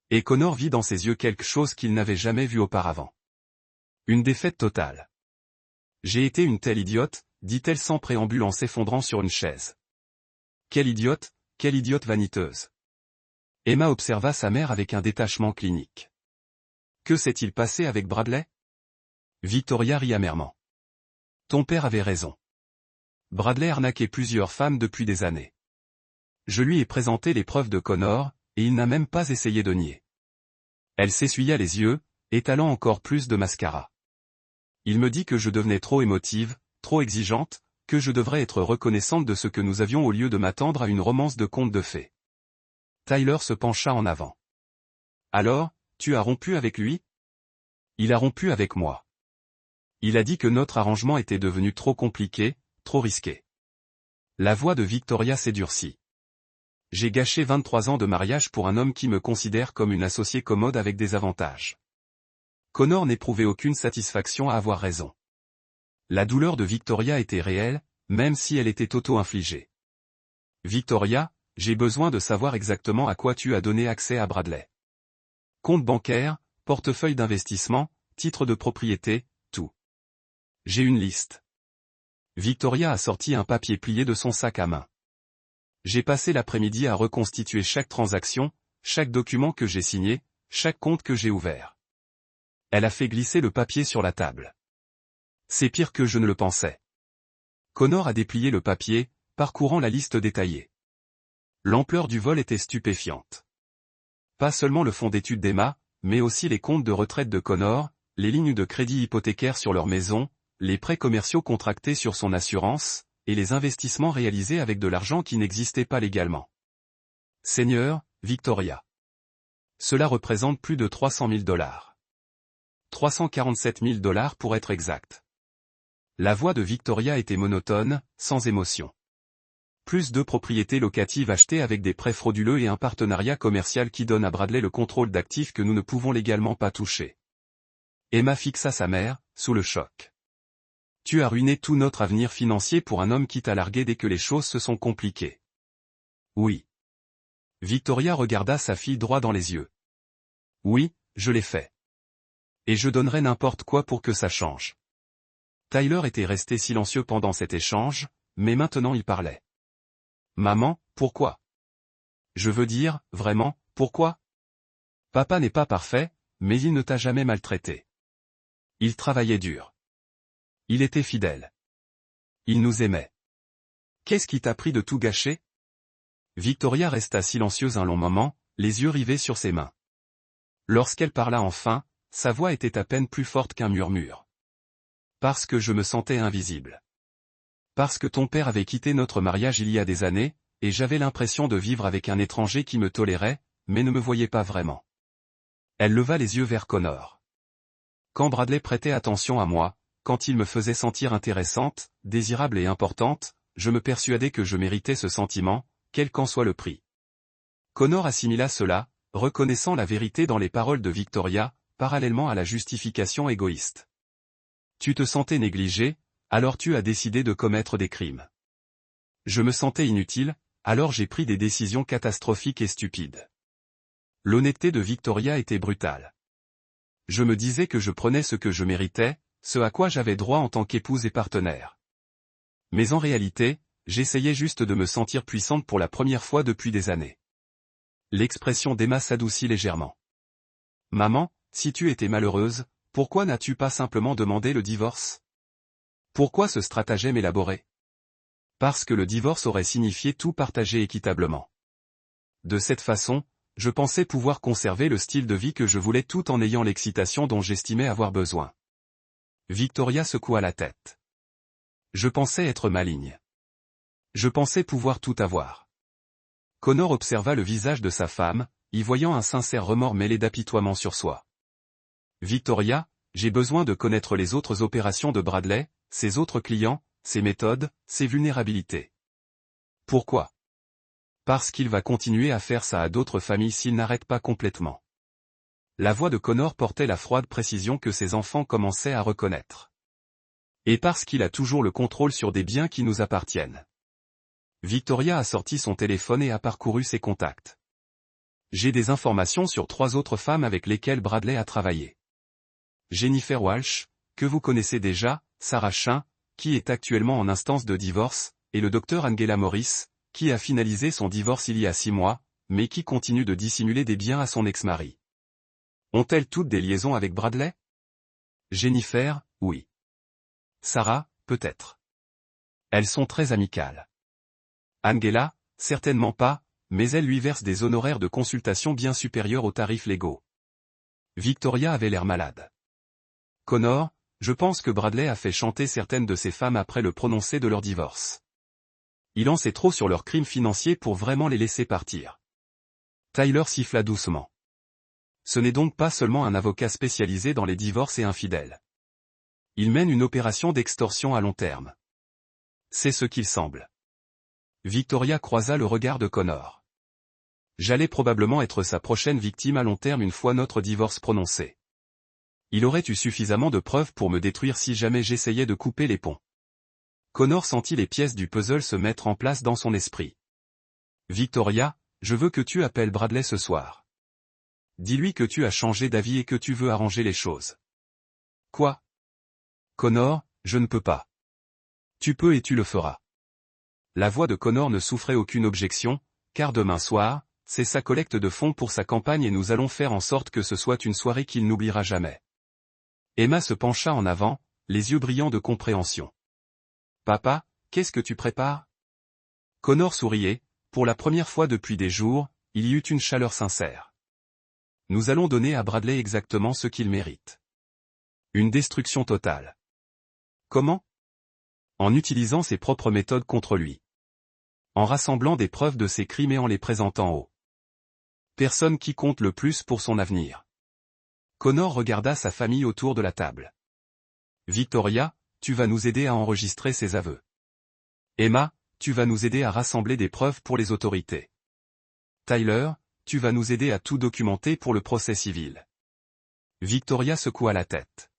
Et Connor vit dans ses yeux quelque chose qu'il n'avait jamais vu auparavant. Une défaite totale. J'ai été une telle idiote, dit-elle sans préambule en s'effondrant sur une chaise. Quelle idiote vaniteuse. Emma observa sa mère avec un détachement clinique. Que s'est-il passé avec Bradley? Victoria rit amèrement. Ton père avait raison. Bradley arnaquait plusieurs femmes depuis des années. Je lui ai présenté les preuves de Connor, et il n'a même pas essayé de nier. Elle s'essuya les yeux, étalant encore plus de mascara. Il me dit que je devenais trop émotive, trop exigeante, que je devrais être reconnaissante de ce que nous avions au lieu de m'attendre à une romance de conte de fées. Tyler se pencha en avant. Alors, tu as rompu avec lui? Il a rompu avec moi. Il a dit que notre arrangement était devenu trop compliqué, trop risqué. La voix de Victoria s'édurcit. J'ai gâché 23 ans de mariage pour un homme qui me considère comme une associée commode avec des avantages. Connor n'éprouvait aucune satisfaction à avoir raison. La douleur de Victoria était réelle, même si elle était auto-infligée. Victoria, j'ai besoin de savoir exactement à quoi tu as donné accès à Bradley. Compte bancaire, portefeuille d'investissement, titre de propriété, tout. J'ai une liste. Victoria a sorti un papier plié de son sac à main. J'ai passé l'après-midi à reconstituer chaque transaction, chaque document que j'ai signé, chaque compte que j'ai ouvert. Elle a fait glisser le papier sur la table. C'est pire que je ne le pensais. Connor a déplié le papier, parcourant la liste détaillée. L'ampleur du vol était stupéfiante. Pas seulement le fonds d'études d'Emma, mais aussi les comptes de retraite de Connor, les lignes de crédit hypothécaire sur leur maison, les prêts commerciaux contractés sur son assurance, et les investissements réalisés avec de l'argent qui n'existait pas légalement. Seigneur, Victoria. Cela représente plus de 300 000 $. 347 000 $ pour être exact. La voix de Victoria était monotone, sans émotion. Plus de propriétés locatives achetées avec des prêts frauduleux et un partenariat commercial qui donne à Bradley le contrôle d'actifs que nous ne pouvons légalement pas toucher. Emma fixa sa mère, sous le choc. Tu as ruiné tout notre avenir financier pour un homme qui t'a largué dès que les choses se sont compliquées. Oui. Victoria regarda sa fille droit dans les yeux. Oui, je l'ai fait. Et je donnerais n'importe quoi pour que ça change. Tyler était resté silencieux pendant cet échange, mais maintenant il parlait. Maman, pourquoi? Je veux dire, vraiment, pourquoi? Papa n'est pas parfait, mais il ne t'a jamais maltraité. Il travaillait dur. Il était fidèle. Il nous aimait. Qu'est-ce qui t'a pris de tout gâcher? Victoria resta silencieuse un long moment, les yeux rivés sur ses mains. Lorsqu'elle parla enfin, sa voix était à peine plus forte qu'un murmure. Parce que je me sentais invisible. Parce que ton père avait quitté notre mariage il y a des années, et j'avais l'impression de vivre avec un étranger qui me tolérait, mais ne me voyait pas vraiment. Elle leva les yeux vers Connor. Quand Bradley prêtait attention à moi, quand il me faisait sentir intéressante, désirable et importante, je me persuadais que je méritais ce sentiment, quel qu'en soit le prix. Connor assimila cela, reconnaissant la vérité dans les paroles de Victoria, parallèlement à la justification égoïste. Tu te sentais négligé, alors tu as décidé de commettre des crimes. Je me sentais inutile, alors j'ai pris des décisions catastrophiques et stupides. L'honnêteté de Victoria était brutale. Je me disais que je prenais ce que je méritais, ce à quoi j'avais droit en tant qu'épouse et partenaire. Mais en réalité, j'essayais juste de me sentir puissante pour la première fois depuis des années. L'expression d'Emma s'adoucit légèrement. Maman, si tu étais malheureuse, pourquoi n'as-tu pas simplement demandé le divorce? Pourquoi ce stratagème élaboré? Parce que le divorce aurait signifié tout partager équitablement. De cette façon, je pensais pouvoir conserver le style de vie que je voulais tout en ayant l'excitation dont j'estimais avoir besoin. Victoria secoua la tête. Je pensais être maligne. Je pensais pouvoir tout avoir. Connor observa le visage de sa femme, y voyant un sincère remords mêlé d'apitoiement sur soi. Victoria, j'ai besoin de connaître les autres opérations de Bradley, ses autres clients, ses méthodes, ses vulnérabilités. Pourquoi? Parce qu'il va continuer à faire ça à d'autres familles s'il n'arrête pas complètement. La voix de Connor portait la froide précision que ses enfants commençaient à reconnaître. Et parce qu'il a toujours le contrôle sur des biens qui nous appartiennent. Victoria a sorti son téléphone et a parcouru ses contacts. J'ai des informations sur 3 autres femmes avec lesquelles Bradley a travaillé. Jennifer Walsh, que vous connaissez déjà, Sarah Chin, qui est actuellement en instance de divorce, et le docteur Angela Morris, qui a finalisé son divorce il y a 6 mois, mais qui continue de dissimuler des biens à son ex-mari. Ont-elles toutes des liaisons avec Bradley? Jennifer, oui. Sarah, peut-être. Elles sont très amicales. Angela, certainement pas, mais elle lui verse des honoraires de consultation bien supérieurs aux tarifs légaux. Victoria avait l'air malade. Connor, je pense que Bradley a fait chanter certaines de ces femmes après le prononcé de leur divorce. Il en sait trop sur leurs crimes financiers pour vraiment les laisser partir. Tyler siffla doucement. Ce n'est donc pas seulement un avocat spécialisé dans les divorces et infidèles. Il mène une opération d'extorsion à long terme. C'est ce qu'il semble. Victoria croisa le regard de Connor. J'allais probablement être sa prochaine victime à long terme une fois notre divorce prononcé. Il aurait eu suffisamment de preuves pour me détruire si jamais j'essayais de couper les ponts. Connor sentit les pièces du puzzle se mettre en place dans son esprit. Victoria, je veux que tu appelles Bradley ce soir. Dis-lui que tu as changé d'avis et que tu veux arranger les choses. Quoi? Connor, je ne peux pas. Tu peux et tu le feras. La voix de Connor ne souffrait aucune objection, car demain soir, c'est sa collecte de fonds pour sa campagne et nous allons faire en sorte que ce soit une soirée qu'il n'oubliera jamais. Emma se pencha en avant, les yeux brillants de compréhension. Papa, qu'est-ce que tu prépares? Connor souriait, pour la première fois depuis des jours, il y eut une chaleur sincère. Nous allons donner à Bradley exactement ce qu'il mérite. Une destruction totale. Comment? En utilisant ses propres méthodes contre lui. En rassemblant des preuves de ses crimes et en les présentant aux personnes qui comptent le plus pour son avenir. Connor regarda sa famille autour de la table. Victoria, tu vas nous aider à enregistrer ses aveux. Emma, tu vas nous aider à rassembler des preuves pour les autorités. Tyler, tu vas nous aider à tout documenter pour le procès civil. Victoria secoua la tête.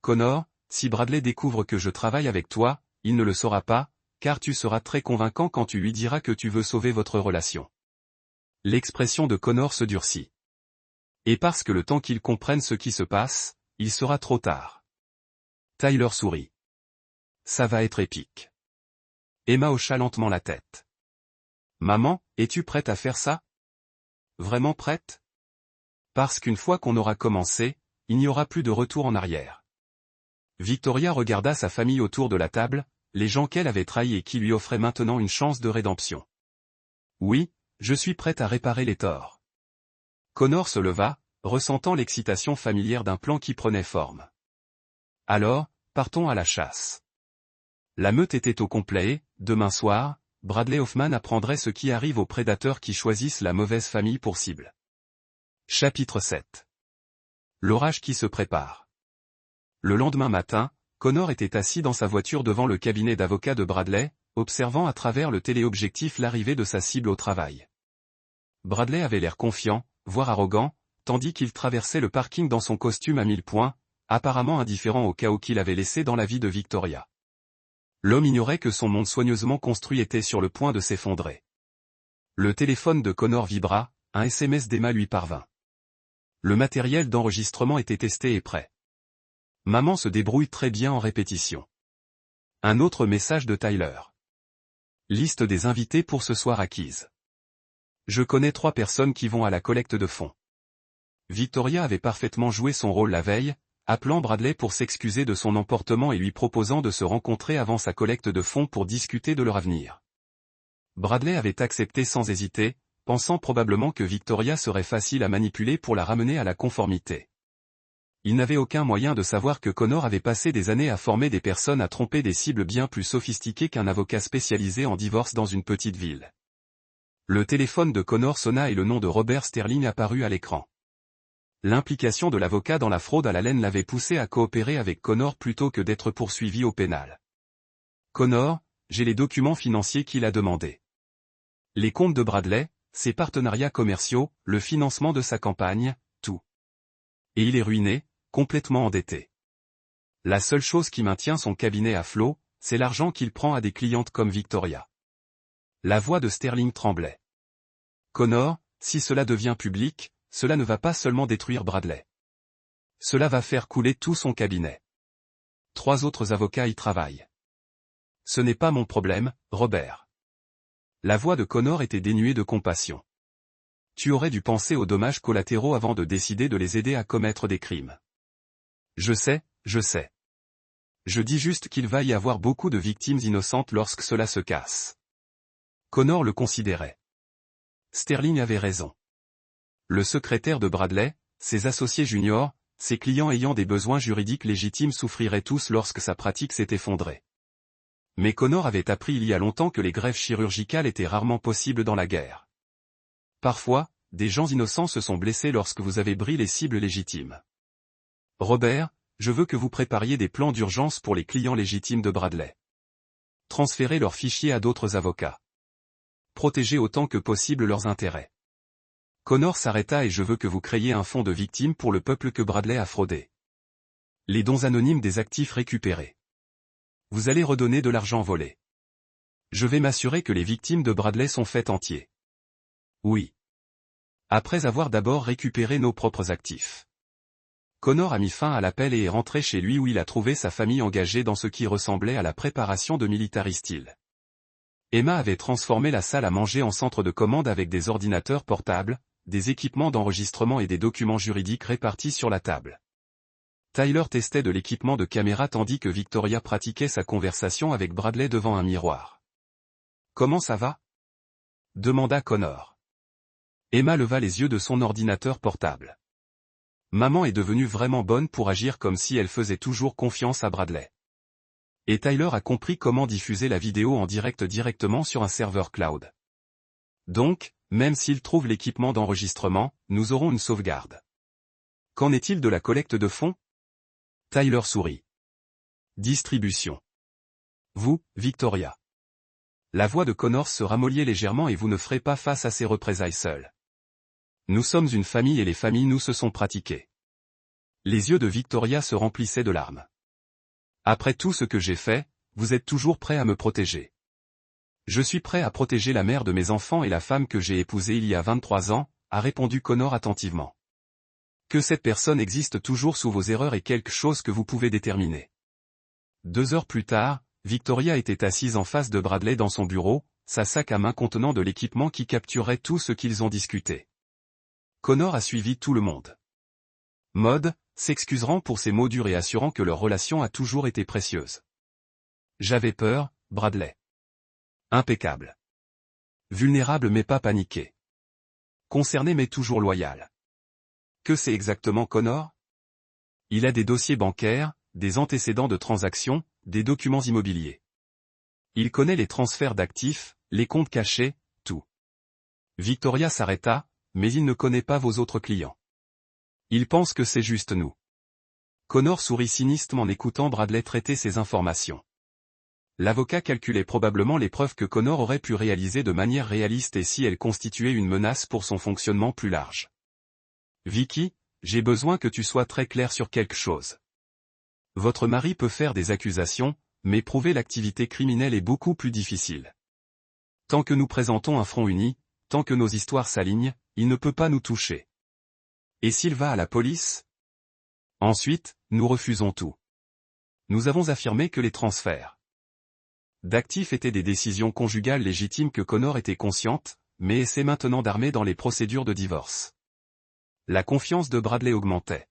Connor, si Bradley découvre que je travaille avec toi, il ne le saura pas, car tu seras très convaincant quand tu lui diras que tu veux sauver votre relation. L'expression de Connor se durcit. Et parce que le temps qu'il comprenne ce qui se passe, il sera trop tard. Tyler sourit. Ça va être épique. Emma hocha lentement la tête. Maman, es-tu prête à faire ça? Vraiment prête? Parce qu'une fois qu'on aura commencé, il n'y aura plus de retour en arrière. Victoria regarda sa famille autour de la table, les gens qu'elle avait trahis et qui lui offraient maintenant une chance de rédemption. Oui, je suis prête à réparer les torts. Connor se leva, ressentant l'excitation familière d'un plan qui prenait forme. Alors, partons à la chasse. La meute était au complet et, demain soir, Bradley Hoffman apprendrait ce qui arrive aux prédateurs qui choisissent la mauvaise famille pour cible. Chapitre 7. L'orage qui se prépare. Le lendemain matin, Connor était assis dans sa voiture devant le cabinet d'avocat de Bradley, observant à travers le téléobjectif l'arrivée de sa cible au travail. Bradley avait l'air confiant, voire arrogant, tandis qu'il traversait le parking dans son costume à 1000 points, apparemment indifférent au chaos qu'il avait laissé dans la vie de Victoria. L'homme ignorait que son monde soigneusement construit était sur le point de s'effondrer. Le téléphone de Connor vibra, un SMS d'Emma lui parvint. Le matériel d'enregistrement était testé et prêt. Maman se débrouille très bien en répétition. Un autre message de Tyler. Liste des invités pour ce soir acquise. Je connais 3 personnes qui vont à la collecte de fonds. Victoria avait parfaitement joué son rôle la veille, appelant Bradley pour s'excuser de son emportement et lui proposant de se rencontrer avant sa collecte de fonds pour discuter de leur avenir. Bradley avait accepté sans hésiter, pensant probablement que Victoria serait facile à manipuler pour la ramener à la conformité. Il n'avait aucun moyen de savoir que Connor avait passé des années à former des personnes à tromper des cibles bien plus sophistiquées qu'un avocat spécialisé en divorce dans une petite ville. Le téléphone de Connor sonna et le nom de Robert Sterling apparut à l'écran. L'implication de l'avocat dans la fraude à la laine l'avait poussé à coopérer avec Connor plutôt que d'être poursuivi au pénal. Connor, j'ai les documents financiers qu'il a demandés. Les comptes de Bradley, ses partenariats commerciaux, le financement de sa campagne, tout. Et il est ruiné, complètement endetté. La seule chose qui maintient son cabinet à flot, c'est l'argent qu'il prend à des clientes comme Victoria. La voix de Sterling tremblait. Connor, si cela devient public, cela ne va pas seulement détruire Bradley. Cela va faire couler tout son cabinet. 3 autres avocats y travaillent. Ce n'est pas mon problème, Robert. La voix de Connor était dénuée de compassion. Tu aurais dû penser aux dommages collatéraux avant de décider de les aider à commettre des crimes. Je sais, je sais. Je dis juste qu'il va y avoir beaucoup de victimes innocentes lorsque cela se casse. Connor le considérait. Sterling avait raison. Le secrétaire de Bradley, ses associés juniors, ses clients ayant des besoins juridiques légitimes souffriraient tous lorsque sa pratique s'est effondrée. Mais Connor avait appris il y a longtemps que les greffes chirurgicales étaient rarement possibles dans la guerre. Parfois, des gens innocents se sont blessés lorsque vous avez brisé les cibles légitimes. Robert, je veux que vous prépariez des plans d'urgence pour les clients légitimes de Bradley. Transférez leurs fichiers à d'autres avocats. Protégez autant que possible leurs intérêts. Connor s'arrêta et je veux que vous créiez un fonds de victimes pour le peuple que Bradley a fraudé. Les dons anonymes des actifs récupérés. Vous allez redonner de l'argent volé. Je vais m'assurer que les victimes de Bradley sont faites entiers. Oui. Après avoir d'abord récupéré nos propres actifs. Connor a mis fin à l'appel et est rentré chez lui où il a trouvé sa famille engagée dans ce qui ressemblait à la préparation de Military Steel. Emma avait transformé la salle à manger en centre de commande avec des ordinateurs portables, des équipements d'enregistrement et des documents juridiques répartis sur la table. Tyler testait de l'équipement de caméra tandis que Victoria pratiquait sa conversation avec Bradley devant un miroir. « Comment ça va ?» demanda Connor. Emma leva les yeux de son ordinateur portable. Maman est devenue vraiment bonne pour agir comme si elle faisait toujours confiance à Bradley. Et Tyler a compris comment diffuser la vidéo en direct directement sur un serveur cloud. Donc, même s'il trouve l'équipement d'enregistrement, nous aurons une sauvegarde. Qu'en est-il de la collecte de fonds? Tyler sourit. Distribution. Vous, Victoria. La voix de Connor se ramollit légèrement et vous ne ferez pas face à ces représailles seuls. Nous sommes une famille et les familles nous se sont pratiquées. Les yeux de Victoria se remplissaient de larmes. Après tout ce que j'ai fait, vous êtes toujours prêt à me protéger. Je suis prêt à protéger la mère de mes enfants et la femme que j'ai épousée il y a 23 ans, a répondu Connor attentivement. Que cette personne existe toujours sous vos erreurs est quelque chose que vous pouvez déterminer. 2 heures plus tard, Victoria était assise en face de Bradley dans son bureau, sa sac à main contenant de l'équipement qui capturait tout ce qu'ils ont discuté. Connor a suivi tout le monde. Maud, s'excuserant pour ses mots durs et assurant que leur relation a toujours été précieuse. J'avais peur, Bradley. Impeccable. Vulnérable mais pas paniqué. Concerné mais toujours loyal. Que c'est exactement Connor? Il a des dossiers bancaires, des antécédents de transactions, des documents immobiliers. Il connaît les transferts d'actifs, les comptes cachés, tout. Victoria s'arrêta, mais il ne connaît pas vos autres clients. Il pense que c'est juste nous. Connor sourit cyniquement en écoutant Bradley traiter ces informations. L'avocat calculait probablement les preuves que Connor aurait pu réaliser de manière réaliste et si elles constituaient une menace pour son fonctionnement plus large. Vicky, j'ai besoin que tu sois très clair sur quelque chose. Votre mari peut faire des accusations, mais prouver l'activité criminelle est beaucoup plus difficile. Tant que nous présentons un front uni, tant que nos histoires s'alignent, il ne peut pas nous toucher. Et s'il va à la police? Ensuite, nous refusons tout. Nous avons affirmé que les transferts d'actifs étaient des décisions conjugales légitimes que Connor était consciente, mais essaie maintenant d'armer dans les procédures de divorce. La confiance de Bradley augmentait.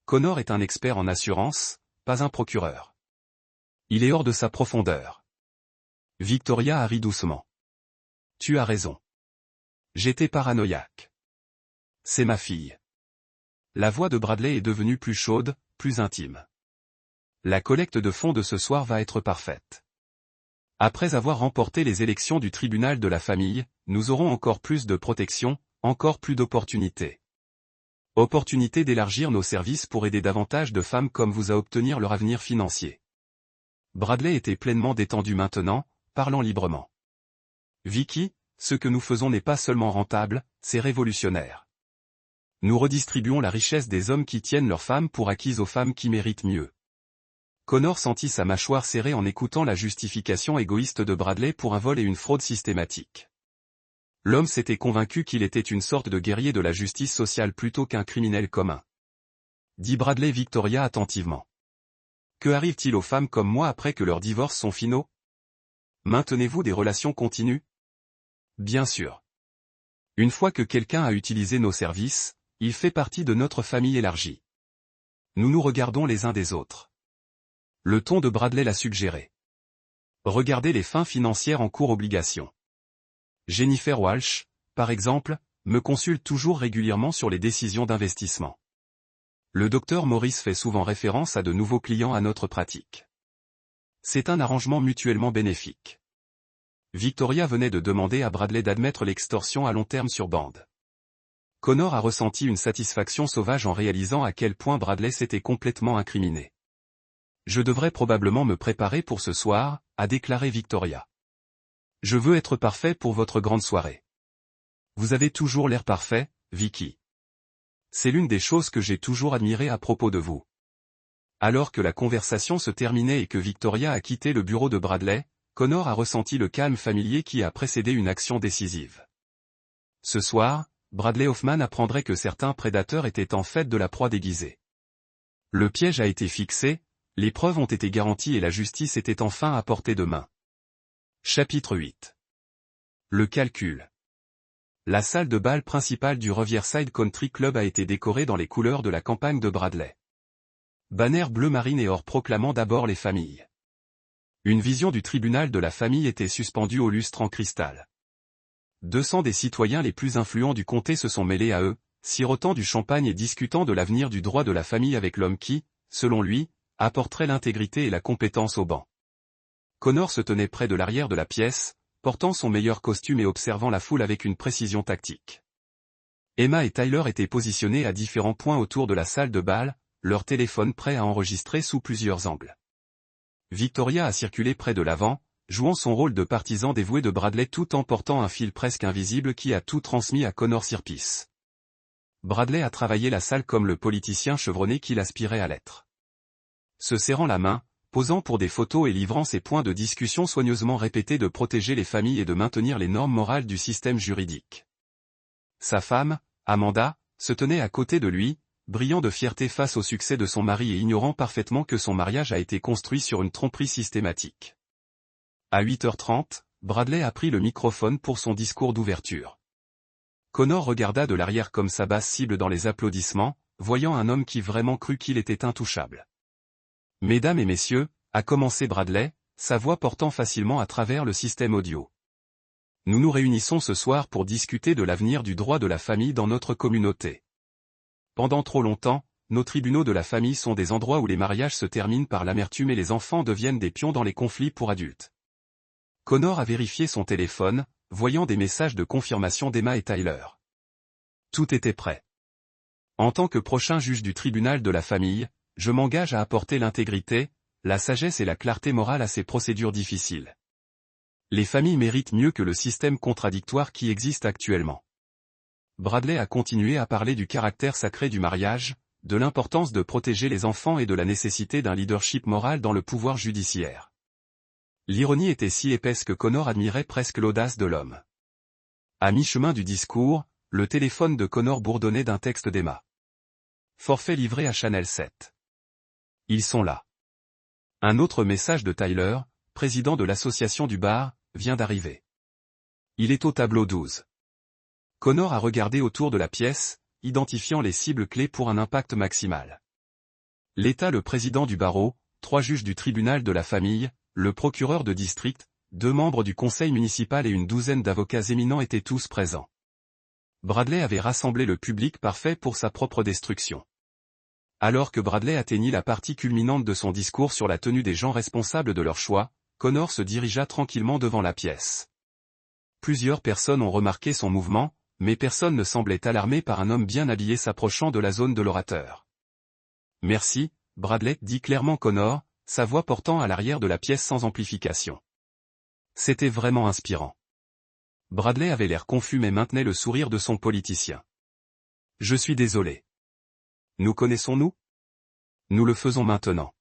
Connor est un expert en assurance, pas un procureur. Il est hors de sa profondeur. Victoria a ri doucement. Tu as raison. J'étais paranoïaque. C'est ma fille. La voix de Bradley est devenue plus chaude, plus intime. La collecte de fonds de ce soir va être parfaite. Après avoir remporté les élections du tribunal de la famille, nous aurons encore plus de protection, encore plus d'opportunités. Opportunité d'élargir nos services pour aider davantage de femmes comme vous à obtenir leur avenir financier. Bradley était pleinement détendu maintenant, parlant librement. Vicky, ce que nous faisons n'est pas seulement rentable, c'est révolutionnaire. Nous redistribuons la richesse des hommes qui tiennent leurs femmes pour acquises aux femmes qui méritent mieux. Connor sentit sa mâchoire serrée en écoutant la justification égoïste de Bradley pour un vol et une fraude systématique. L'homme s'était convaincu qu'il était une sorte de guerrier de la justice sociale plutôt qu'un criminel commun. Dit Bradley Victoria attentivement. Que arrive-t-il aux femmes comme moi après que leurs divorces sont finaux? Maintenez-vous des relations continues? Bien sûr. Une fois que quelqu'un a utilisé nos services, il fait partie de notre famille élargie. Nous nous regardons les uns des autres. Le ton de Bradley l'a suggéré. Regardez les fins financières en cours obligation. Jennifer Walsh, par exemple, me consulte toujours régulièrement sur les décisions d'investissement. Le docteur Maurice fait souvent référence à de nouveaux clients à notre pratique. C'est un arrangement mutuellement bénéfique. Victoria venait de demander à Bradley d'admettre l'extorsion à long terme sur bande. Connor a ressenti une satisfaction sauvage en réalisant à quel point Bradley s'était complètement incriminé. « Je devrais probablement me préparer pour ce soir », a déclaré Victoria. « Je veux être parfait pour votre grande soirée. » « Vous avez toujours l'air parfait, Vicky. C'est l'une des choses que j'ai toujours admirées à propos de vous. » Alors que la conversation se terminait et que Victoria a quitté le bureau de Bradley, Connor a ressenti le calme familier qui a précédé une action décisive. Ce soir, Bradley Hoffman apprendrait que certains prédateurs étaient en fait de la proie déguisée. Le piège a été fixé, les preuves ont été garanties et la justice était enfin à portée de main. Chapitre 8. Le calcul. La salle de bal principale du Riverside Country Club a été décorée dans les couleurs de la campagne de Bradley. Bannière bleu marine et or proclamant d'abord les familles. Une vision du tribunal de la famille était suspendue au lustre en cristal. 200 des citoyens les plus influents du comté se sont mêlés à eux, sirotant du champagne et discutant de l'avenir du droit de la famille avec l'homme qui, selon lui, apporterait l'intégrité et la compétence au banc. Connor se tenait près de l'arrière de la pièce, portant son meilleur costume et observant la foule avec une précision tactique. Emma et Tyler étaient positionnés à différents points autour de la salle de bal, leur téléphone prêt à enregistrer sous plusieurs angles. Victoria a circulé près de l'avant, jouant son rôle de partisan dévoué de Bradley tout en portant un fil presque invisible qui a tout transmis à Connor Sirpis. Bradley a travaillé la salle comme le politicien chevronné qu'il aspirait à l'être. Se serrant la main, posant pour des photos et livrant ses points de discussion soigneusement répétés de protéger les familles et de maintenir les normes morales du système juridique. Sa femme, Amanda, se tenait à côté de lui, brillant de fierté face au succès de son mari et ignorant parfaitement que son mariage a été construit sur une tromperie systématique. À 8h30, Bradley a pris le microphone pour son discours d'ouverture. Connor regarda de l'arrière comme sa basse cible dans les applaudissements, voyant un homme qui vraiment crut qu'il était intouchable. « Mesdames et messieurs », a commencé Bradley, sa voix portant facilement à travers le système audio. « Nous nous réunissons ce soir pour discuter de l'avenir du droit de la famille dans notre communauté. Pendant trop longtemps, nos tribunaux de la famille sont des endroits où les mariages se terminent par l'amertume et les enfants deviennent des pions dans les conflits pour adultes. » Connor a vérifié son téléphone, voyant des messages de confirmation d'Emma et Tyler. Tout était prêt. En tant que prochain juge du tribunal de la famille, je m'engage à apporter l'intégrité, la sagesse et la clarté morale à ces procédures difficiles. Les familles méritent mieux que le système contradictoire qui existe actuellement. Bradley a continué à parler du caractère sacré du mariage, de l'importance de protéger les enfants et de la nécessité d'un leadership moral dans le pouvoir judiciaire. L'ironie était si épaisse que Connor admirait presque l'audace de l'homme. À mi-chemin du discours, le téléphone de Connor bourdonnait d'un texte d'Emma. Forfait livré à Channel 7. Ils sont là. Un autre message de Tyler, président de l'association du bar, vient d'arriver. Il est au tableau 12. Connor a regardé autour de la pièce, identifiant les cibles clés pour un impact maximal. L'État, le président du barreau, 3 juges du tribunal de la famille, le procureur de district, 2 membres du conseil municipal et une douzaine d'avocats éminents étaient tous présents. Bradley avait rassemblé le public parfait pour sa propre destruction. Alors que Bradley atteignit la partie culminante de son discours sur la tenue des gens responsables de leur choix, Connor se dirigea tranquillement devant la pièce. Plusieurs personnes ont remarqué son mouvement, mais personne ne semblait alarmé par un homme bien habillé s'approchant de la zone de l'orateur. « Merci, Bradley, » dit clairement Connor, sa voix portant à l'arrière de la pièce sans amplification. C'était vraiment inspirant. Bradley avait l'air confus mais maintenait le sourire de son politicien. « Je suis désolé. Nous connaissons-nous ? Nous le faisons maintenant. »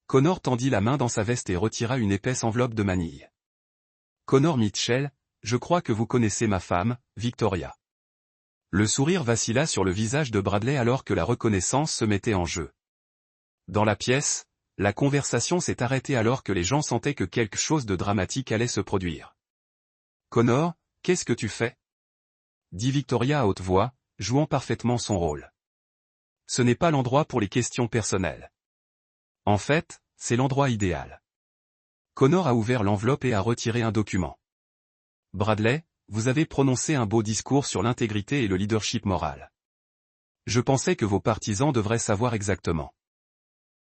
Connor tendit la main dans sa veste et retira une épaisse enveloppe de manille. « Connor Mitchell, je crois que vous connaissez ma femme, Victoria. » Le sourire vacilla sur le visage de Bradley alors que la reconnaissance se mettait en jeu. Dans la pièce, la conversation s'est arrêtée alors que les gens sentaient que quelque chose de dramatique allait se produire. « Connor, qu'est-ce que tu fais ? » dit Victoria à haute voix, jouant parfaitement son rôle. « Ce n'est pas l'endroit pour les questions personnelles. En fait, c'est l'endroit idéal. » Connor a ouvert l'enveloppe et a retiré un document. « Bradley, vous avez prononcé un beau discours sur l'intégrité et le leadership moral. Je pensais que vos partisans devraient savoir exactement